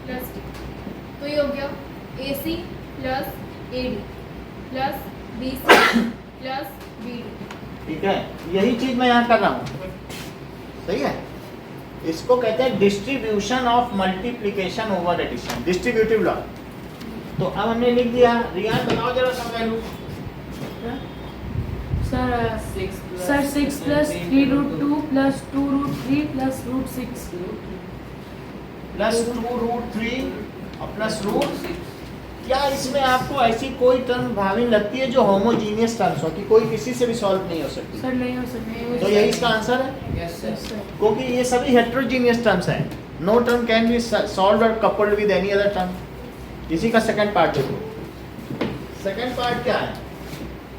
plus D. तो ये हो गया ac plus ad plus bc plus bd। ठीक है, यही चीज मैं यहाँ कर रहा हूँ, सही है। इसको कहते हैं distribution of multiplication over addition, distributive law. तो अब हमने लिख दिया। रियान बताओ जरा सब value. Sir 6 plus 3 root 2 plus 2 root 3 plus root 6 plus 2 root 3 और प्लस रूट 6। क्या इसमें आपको ऐसी कोई टर्म भावी लगती है जो होमोजीनियस टर्म्स हो, कि कोई किसी से भी सॉल्व नहीं हो सकती? सर नहीं हो सकते। तो यही इसका आंसर है, यस सर। क्योंकि ये सभी हेट्रोजीनियस टर्म्स हैं। No term can be solved or coupled with any other term. इसी का सेकंड पार्ट देखो। सेकंड पार्ट क्या है?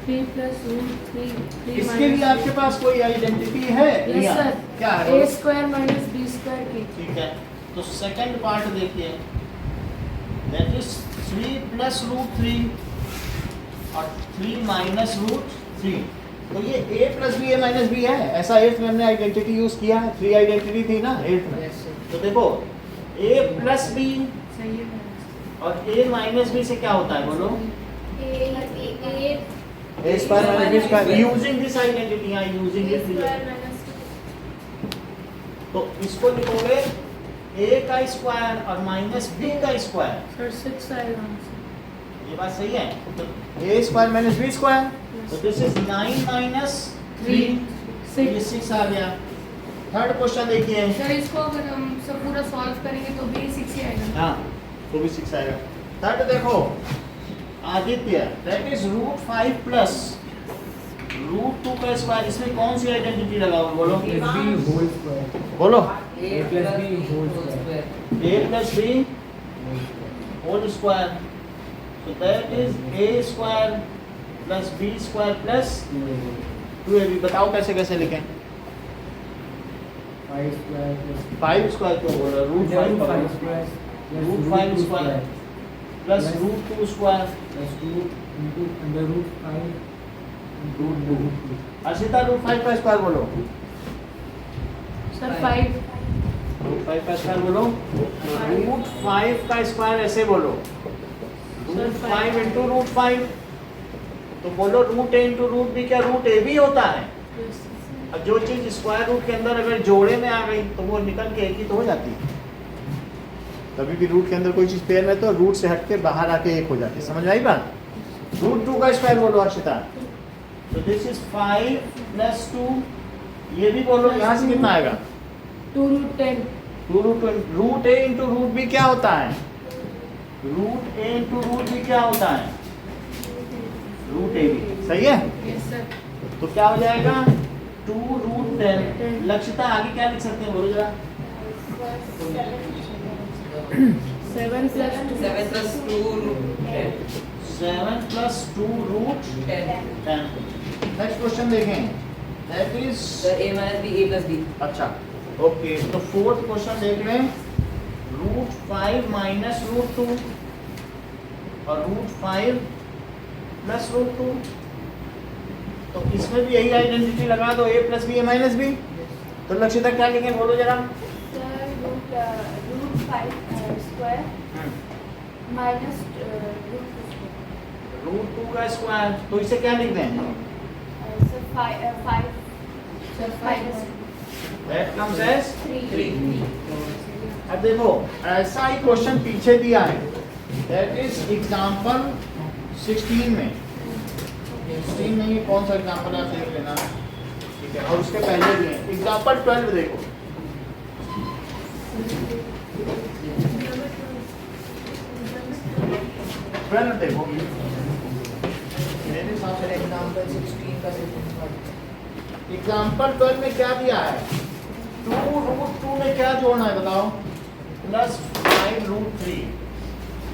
3 प्लस रूट 3। इसके लिए आपके पास कोई आइडेंटिटी है? Yes sir. क्या है? a square minus b square की। ठीक है, तो सेकंड पार्ट देखिए, दैट इज 3 प्लस रूट 3 और 3 माइनस रूट 3। तो ये a plus B, a minus B है, ऐसा 8th में हमने आइडेंटिटी यूज किया है। 3 आइडेंटिटी थी ना 8th में। तो देखो a प्लस बी सही है। और a माइनस बी से क्या होता है बोलो? a square minus b square. Using this identity, यहाँ यूजिंग दिस, तो इसको लिखोगे a का स्क्वायर और माइनस b का स्क्वायर। सर 6 आएगा आंसर। ये बात सही है। तो a square minus b square, तो दिस इज 9 माइनस 3, ये 6 आ गया। थर्ड क्वेश्चन देखिए। सर इसको अगर हम सब पूरा सॉल्व करेंगे तो भी 6 ही आएगा। हाँ, तो भी 6 आएगा। थर्ड देखो, Aditya, that is root 5 plus root 2 का स्क्वायर। इसमें कौन सी आइडेंटिटी लगाओ बोलो? बोलो। a plus b whole square। a plus b whole square, so that is a square plus b square plus 2ab। बताओ कैसे कैसे लिखें? 5 स्क्वायर क्यों बोल रहे? Root 5 square plus root 2 square root 2। Arshita root 5 का स्क्वायर बोलो। सर 5। रूट 5 का स्क्वायर बोलो। रूट 5 का स्क्वायर ऐसे बोलो, रूट 5 इंटू रूट 5। तो बोलो root A into root B, क्या रूट ए भी होता है? अब जो चीज स्क्वायर रूट के अंदर अगर जोड़े में आ गई तो वो निकल के एक ही तो हो जाती है। कभी भी रूट के अंदर कोई चीज पेयर में तो रूट से हट के बाहर आके एक हो जाती है। समझ आई बात? रूट 2 का स्क्वायर बोलो अर्षिता। तो दिस इज 5 प्लस 2, ये भी बोलो। यहाँ से कितना आएगा? 2 root 10। 2 root 10। Root A into root B क्या होता है? Root A into root B क्या होता है? Root A B. सही है? Yes sir. तो क्या हो जाएगा? 2 रूट 10। लक्षिता आगे क्या लिख सकते हैं बोलो जरा? 7 plus 2। 7 plus 2 root 10। 7 plus 2 root 10। Next question देखें, that is Sir, a minus b, a plus b। अच्छा ओके। तो फोर्थ क्वेश्चन देख लें। √5 माइनस √2 और √5 प्लस √2। तो इसमें भी यही आइडेंटिटी लगा दो, a plus B a minus B. तो लक्षिता क्या लिखें बोलो जरा। सर √5 स्क्वायर माइनस √2 का स्क्वायर, तो इसे क्या लिख दें? Sir 5 sir 5 that comes as 3। अब देखो ऐसा ही क्वेश्चन पीछे दिया है, दैट इज एग्जांपल 16 में। 16 में ये कौन सा एग्जांपल है आप देख लेना, ठीक है। और उसके पहले भी है एग्जांपल 12 देखो। देखो मेरे हिसाब से एग्जाम्पल 16 का एग्जाम्पल 12 में क्या दिया है, 2√2 में क्या जोड़ना है बताओ, प्लस 5√3।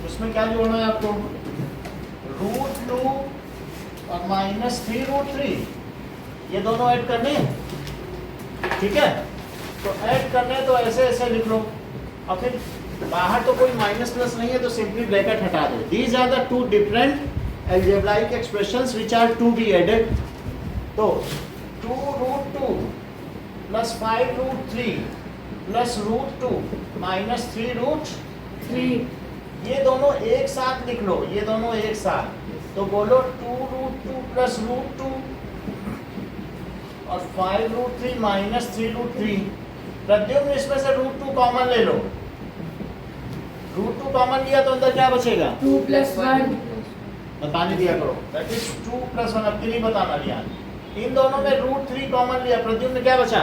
उसमें क्या जोड़ना है आपको, √2 और माइनस 3√3, ये दोनों ऐड करने हैं, ठीक है। तो ऐड करने तो ऐसे ऐसे लिख लो, और फिर बाहर तो कोई माइनस प्लस नहीं है तो सिंपली ब्रैकेट हटा दो। These are the two different algebraic expressions which are to be added। तो 2√2 प्लस 5√3 प्लस √2 माइनस 3√3, ये दोनों एक साथ लिख लो, ये दोनों एक साथ। तो बोलो 2√2 प्लस √2 और 5√3 माइनस 3√3। प्रद्युम्न इसमें से √2 कॉमन ले लो, √2 कॉमन लिया तो अंदर क्या बचेगा, 2 + 1। बताने दिया करो, दैट इज 2 + 1। अब नहीं बताना लिया, इन दोनों में √3 कॉमन लिया, प्रद्युम्न ने क्या बचा,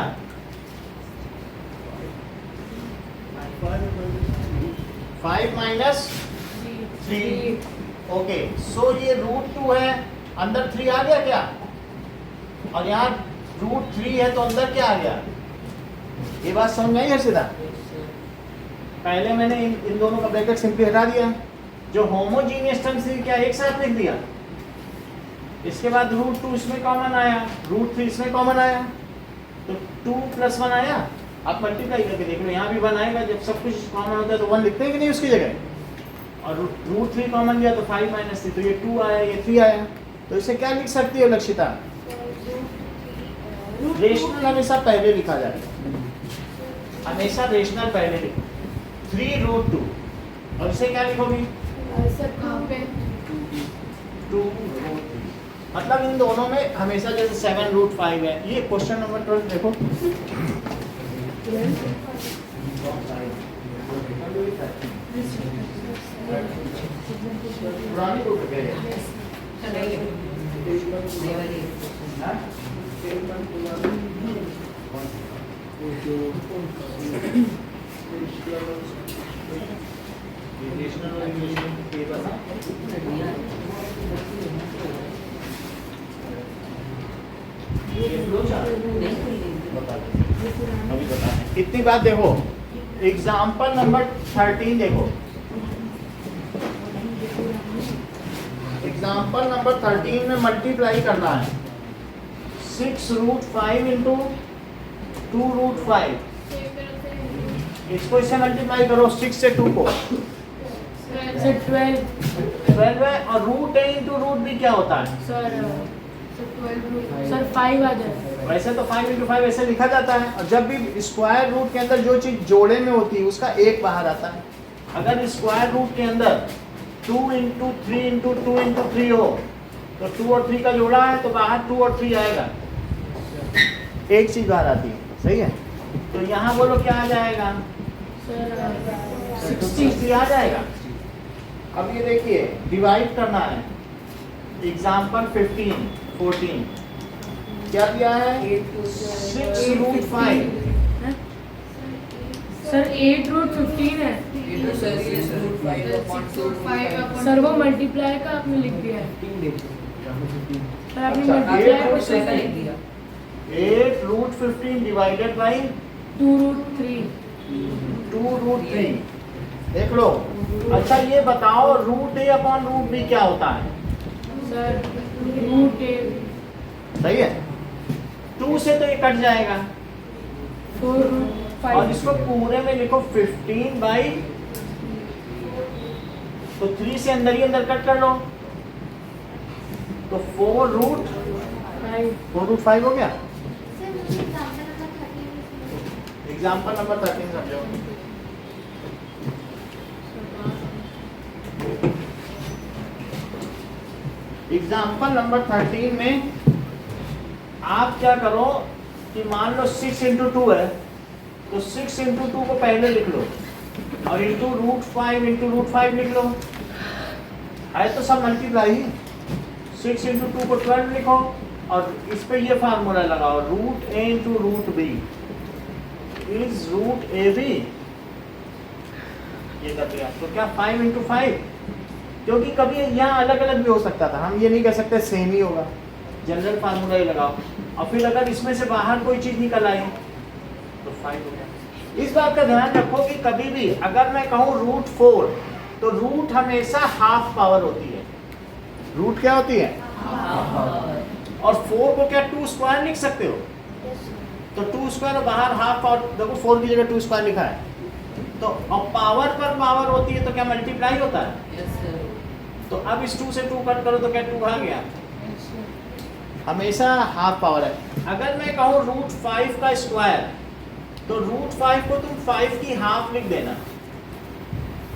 5 माइनस 3। ओके, सो ये √2 है, अंदर 3 आ गया क्या, और यहाँ √3 है तो अंदर क्या आ गया। ये बात समझ में आई है सीधा। पहले मैंने इन दोनों का ब्रैकेट सिंपली हटा दिया, जो होमोजीनियस टर्म से क्या एक साथ लिख दिया। इसके बाद √2 इसमें कॉमन आया, √3 इसमें कॉमन आया, तो 2 + 1 आया। आप मल्टीप्लाई करके देख लो, यहाँ भी 1 आएगा, जब सब कुछ कॉमन होता है तो 1 लिखते हैं कि नहीं उसकी जगह। और √3 कॉमन लिया तो 5 माइनस 3, तो ये 2 आया, ये 3 आया। तो इसे क्या लिख सकती हो लक्षिता, रेशनल हमेशा पहले लिखा जाएगा, हमेशा रेशनल पहले लिखो। 3√2 और इसे क्या लिखोगी, सर कहाँ पे 2√3। मतलब इन दोनों में हमेशा जैसे 7√5 है। ये क्वेश्चन नंबर 12 देखो, पुरानी बुक है हाँ? अभी बता इतनी बात देखो। एग्जाम्पल नंबर 13 देखो, एग्जाम्पल नंबर 13 में मल्टीप्लाई करना है 6√5 इंटू 2√5। इसको इससे मल्टीप्लाई करो, 6 से 2 को, सर 12 है, और root A into root B क्या होता है, सर 5 आ जाए। वैसे तो 5 इंटू 5 ऐसे लिखा जाता है, और जब भी स्क्वायर रूट के अंदर जो चीज जोड़े में होती है उसका एक बाहर आता है। अगर स्क्वायर रूट के अंदर 2 इंटू 3 इंटू 2 इंटू 3 हो तो 2 और 3 का जोड़ा है तो बाहर 2 और 3 आएगा, एक चीज बाहर आती है, सही है। तो यहाँ बोलो क्या आ जाएगा, 60 आ जाएगा। अब ये देखिए डिवाइड करना है, एग्जाम्पल 14 क्या दिया है, 6√5। सर 8√15 है। सर वो मल्टीप्लाई का आपने लिख दिया है। सर आपने मल्टीप्लाई को सही लिख दिया। 8√15 डिवाइडेड बाई 2√3। 2√3 देख लो। अच्छा ये बताओ √a/√b क्या होता है, सर √a। सही है। 2 से तो ये कट जाएगा, 4√5। और इसको पूरे में लिखो 15/2। तो 3 से अंदर ही अंदर कट कर लो, तो 4 रूट 5 हो गया। सर मुझे एग्जाम्पल नंबर 13 समझो। एग्जाम्पल नंबर 13 में आप क्या करो कि मान लो 6 इंटू 2 है, तो 6 इंटू 2 को पहले लिख लो और इंटू रूट 5 लिख लो। है तो सब मल्टीप्लाई ही। 6 इंटू 2 को 12 लिखो और इस पे ये फार्मूला लगाओ, root A into root B is root A B. ये कर दिया तो क्या 5 इंटू 5, क्योंकि कभी यहाँ अलग अलग भी हो सकता था, हम ये नहीं कह सकते सेम ही होगा, जनरल फार्मूला ही लगाओ। और फिर अगर इसमें से बाहर कोई चीज निकल आई तो 5 हो गया। इस बात का ध्यान रखो कि कभी भी अगर मैं कहूँ रूट 4, तो रूट हमेशा हाफ पावर होती है। रूट क्या होती है? और 4 को क्या 2 स्क्वायर लिख सकते हो? तो 2 स्क्वायर और बाहर हाफ पावर, देखो 4 की जगह 2 स्क्वायर लिखा है, तो अब पावर पर पावर होती है तो क्या मल्टीप्लाई होता है? Yes sir. तो अब इस 2 से 2 कट करो तो क्या 2 आ गया? हमेशा हाफ पावर है। अगर मैं कहूँ रूट 5 का स्क्वायर, तो रूट 5 को तुम 5 की हाफ लिख देना,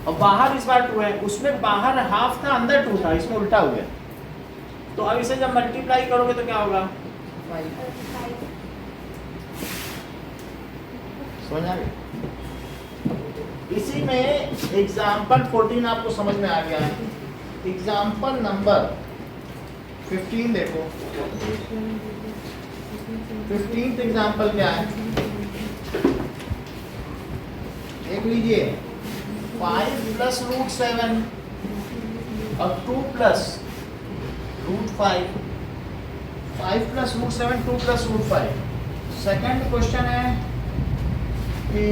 और बाहर इस बार 2 है, उसमें बाहर हाफ था अंदर 2 था, इसमें उल्टा हो गया। तो अब इसे जब मल्टीप्लाई करोगे तो क्या होगा? 5। समझ आ गया? इसी में एग्जाम्पल 14 आपको समझ में आ गया है। एग्जाम्पल नंबर 15 देखो। 15th एग्जाम्पल क्या है देख लीजिए। 5 प्लस रूट 7 और 2 plus root 5। 5 plus root 7, 2 plus root 5। Second question है कि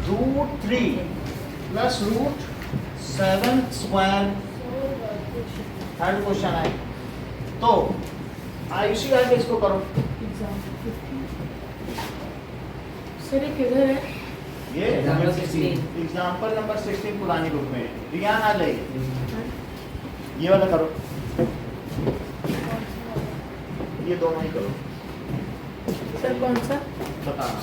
root 3 plus root 7 square. Third question है, तो आयुषी आगे इसको करो। सर ये किधर है? ये Example 16 एग्जाम्पल नंबर 16 पुरानी बुक में है। रियान आ जाइए, ये वाला करो, ये दोनों ही करो। सर कौन सा? बताना।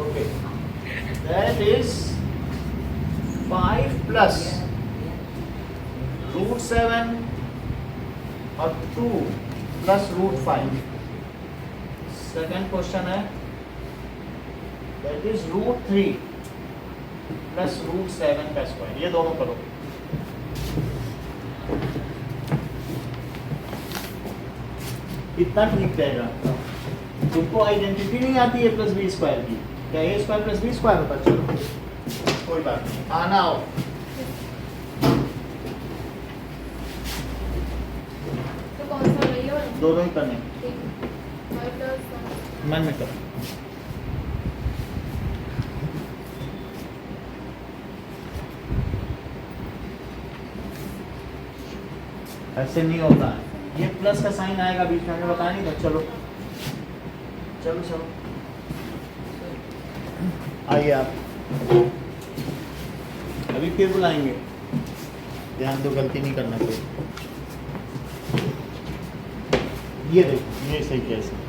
Okay, that is 5 plus root 7 और 2 प्लस रूट 5। सेकेंड क्वेश्चन है that is root 3 plus root 7 का स्क्वायर। ये दोनों करो। इतना ठीक रहेगा। तुमको आइडेंटिटी नहीं आती है प्लस बी स्क्वायर की, क्या ए स्क्वायर प्लस बी स्क्वायर होता? चलो कोई बात नहीं, आना आओ। तो कौन सा है ये वाला? दोनों ही करने, ठीक है। y plus मन में करो। ऐसे नहीं होता है, ये प्लस का साइन आएगा बीच में, हमें बताया नहीं था। चलो चलो चलो आइए आप, अभी फिर बुलाएंगे, ध्यान दो गलती नहीं करना कोई। ये देखो ये सही कैसे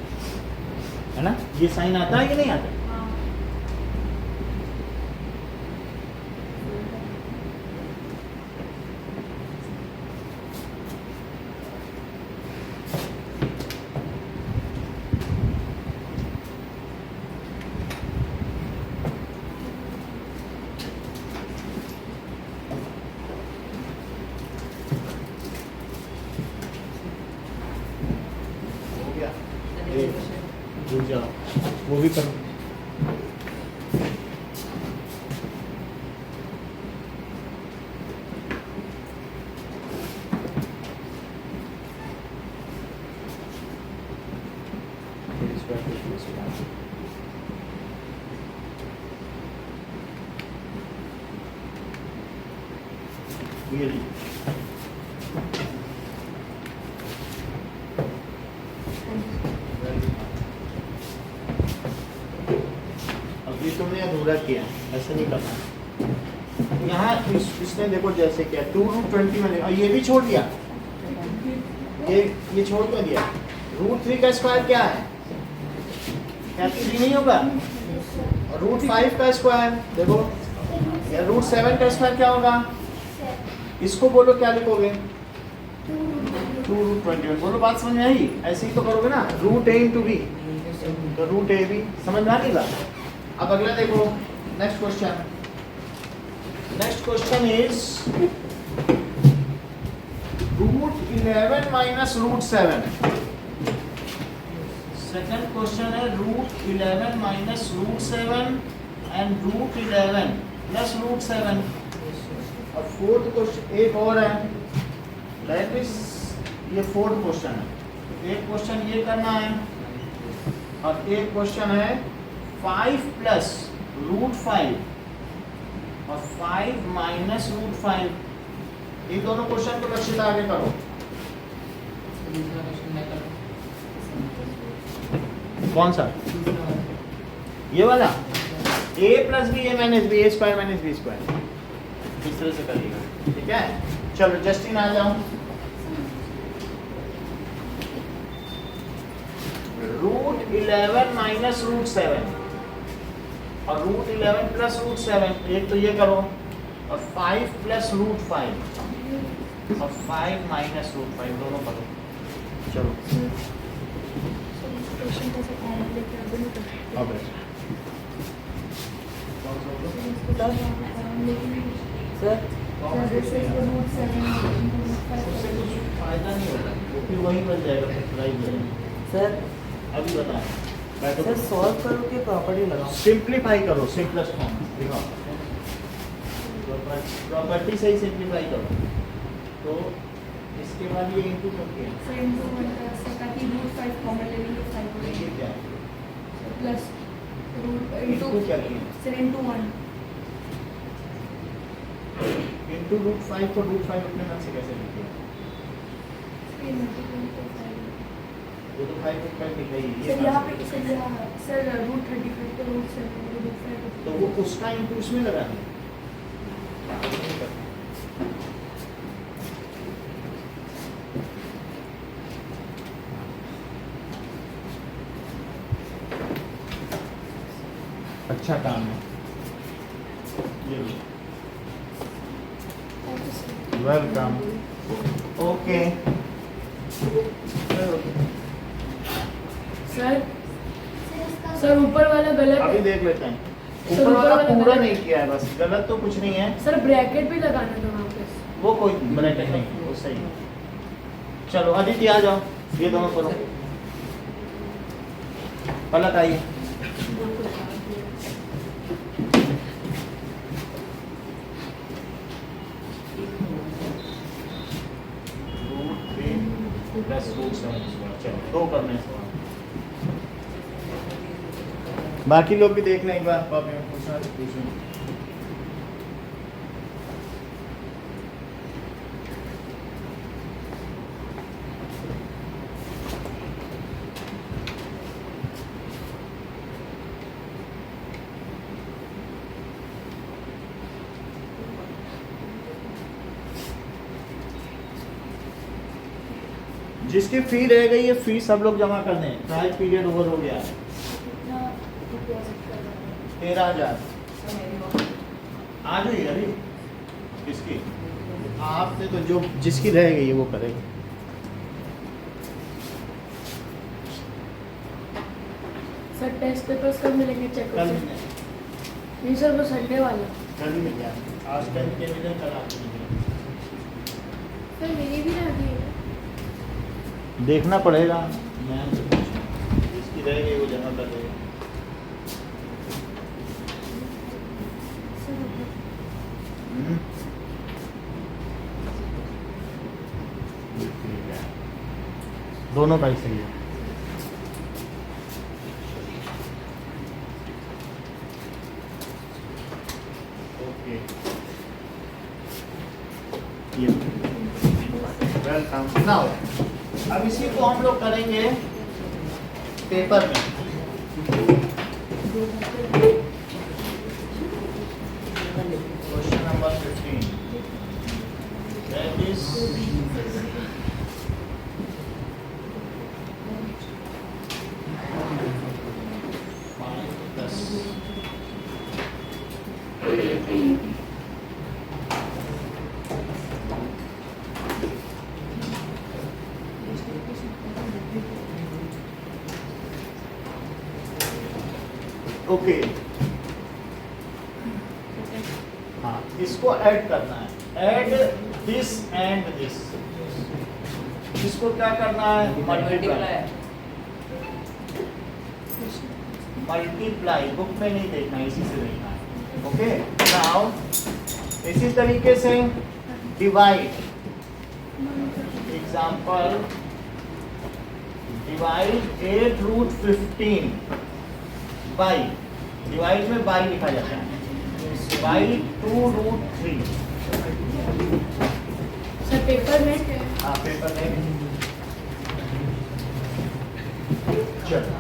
है ना, ये साइन आता है कि नहीं आता? हाँ। हो गया? भूल जाओ, वो भी करो। ये लीजिए। Very good. तुमने अधूरा किया, ऐसे नहीं करना। यहाँ इसने देखो जैसे क्या 2√20 में, और ये भी छोड़ दिया, ये छोड़ क्यों दिया? √3 का स्क्वायर क्या है? क्या 3 नहीं होगा? और √5 का स्क्वायर देखो, या √7 का स्क्वायर क्या होगा? इसको बोलो क्या लिखोगे? 2√21। बोलो बात समझ में आई? ऐसे ही तो करोगे ना, √a × b, तो √ab समझ में आ गई बात? अब अगला देखो, next question. Next question is √11 minus √7। Second question है √11 माइनस √7 एंड √11 प्लस √7। और फोर्थ क्वेश्चन एक और है, दैट इज ये फोर्थ क्वेश्चन है। एक क्वेश्चन ये करना है और एक क्वेश्चन है 5 प्लस √5 और 5 माइनस √5। इन दोनों क्वेश्चन को लक्षित आगे करो। कौन सा? ये वाला a plus B A minus B, A square minus B square, इस तरह से करिएगा, ठीक है? चलो जस्टिन आ जाओ। √11 माइनस √7 और √11 प्लस √7, एक तो ये करो, और 5 प्लस √5 और 5 माइनस √5 दोनों करो। चलो अब सर उससे कुछ फायदा नहीं होगा, क्योंकि वही बन जाएगा फैक्टराइज। सर अभी बताएं, बैठो। सर सॉल्व करो कि प्रॉपर्टी लगाओ? सिंप्लीफाई करो, सिंपलेस्ट फॉर्म दिखाओ, प्रॉपर्टी से ही सिंप्लीफाई करो। तो इसके बाद ये इनटू करके ये क्या है? प्लस इनटू क्या किया? इनटू √5 को √5 अपने मन से कैसे लिखिए? वो तो 5 लिखा ही है। सर यहाँ पे सर √35 तो √7 तो वो उसका इनटू उसमें लगा है। अच्छा काम है ये। वेलकम। ओके सर सर ऊपर वाला गलत अभी है देख लेते हैं। सर, ऊपर वाला ऊपर वाला पूरा गलत नहीं किया है, बस गलत तो कुछ नहीं है। सर। ब्रैकेट भी लगाना था वहाँ पे। वो कोई ब्रैकेट नहीं, वो सही है। चलो अदिति आ जाओ, ये दोनों करो। पलक आइए। चलो दो करने सवाल। बाकी लोग भी देखना एक बार, कॉपी में पूछना तो पूछना। जिसकी फी रह गई है, फी सब लोग जमा कर दें। ट्रायल पीरियड ओवर हो गया है। 13,000 आ जाइए अभी। किसकी? आपने तो जो जिसकी रह गई है वो करेगी। सर टेस्ट पेपर्स कब मिलेंगे? चेक कल कर। मिले, नहीं सर वो संडे वाला। कल ही मिल गया। आज 10 के मिले, कल आपको मिले। सर मेरी भी ना दी है। देखना पड़ेगा, मैम से पूछना। जिसकी रह गई वो जमा कर देगा। हम्म। दोनों का ही सही है। ओके, ये वेलकम। नाउ अब इसी को हम लोग करेंगे पेपर में। Question number 15 that is plus okay हाँ इसको ऐड करना है ऐड दिस एंड दिस इसको क्या करना है मल्टीप्लाई मल्टीप्लाई बुक में नहीं देखना है इसी से देखना है ओके नाउ इसी तरीके से divide example divide 8 root 15 by divide में बाई लिखा जाता है बाई 2 रूट 3 सर पेपर में हाँ पेपर में चलो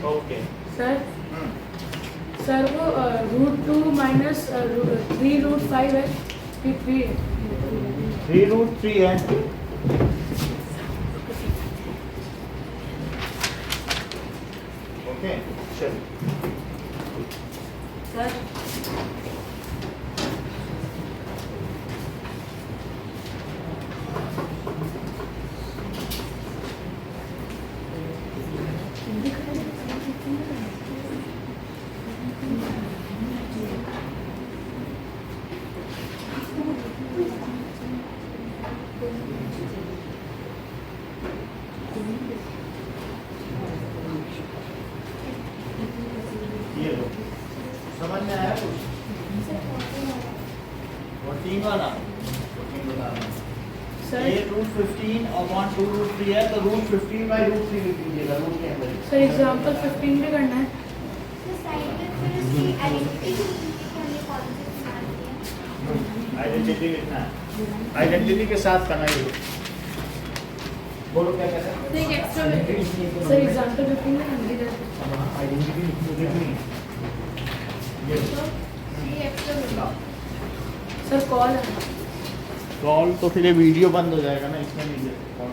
ओके सर वो √2 माइनस 3 रूट 5 है फिर 3 रूट 3 है ओके चलो सर ये लो समझ में आया कुछ 14 वाला 14 बता रहा हूँ सर ये रूट 15 अपॉन 2 रूट 3 है तो रूट 15 बाई रूट 3 लिख दीजिएगा रूट के अंदर सर एग्जांपल 15 भी करना है तो साइड में फिर उसकी आइडेंटिटी की हमने कॉन्सेप्ट मान लिया आइडेंटिटी लिखना है आइडेंटिटी के साथ करना है बोलो क्या कहते हैं तो एक एक्स्ट्रा सर एग्जांपल 15 में हम भी करते आइडेंटिटी लिखनी ये लो। ये एक्स्ट्रा सर कॉल है कॉल तो फिर ये वीडियो बंद हो जाएगा ना इसमें नहीं दे कॉल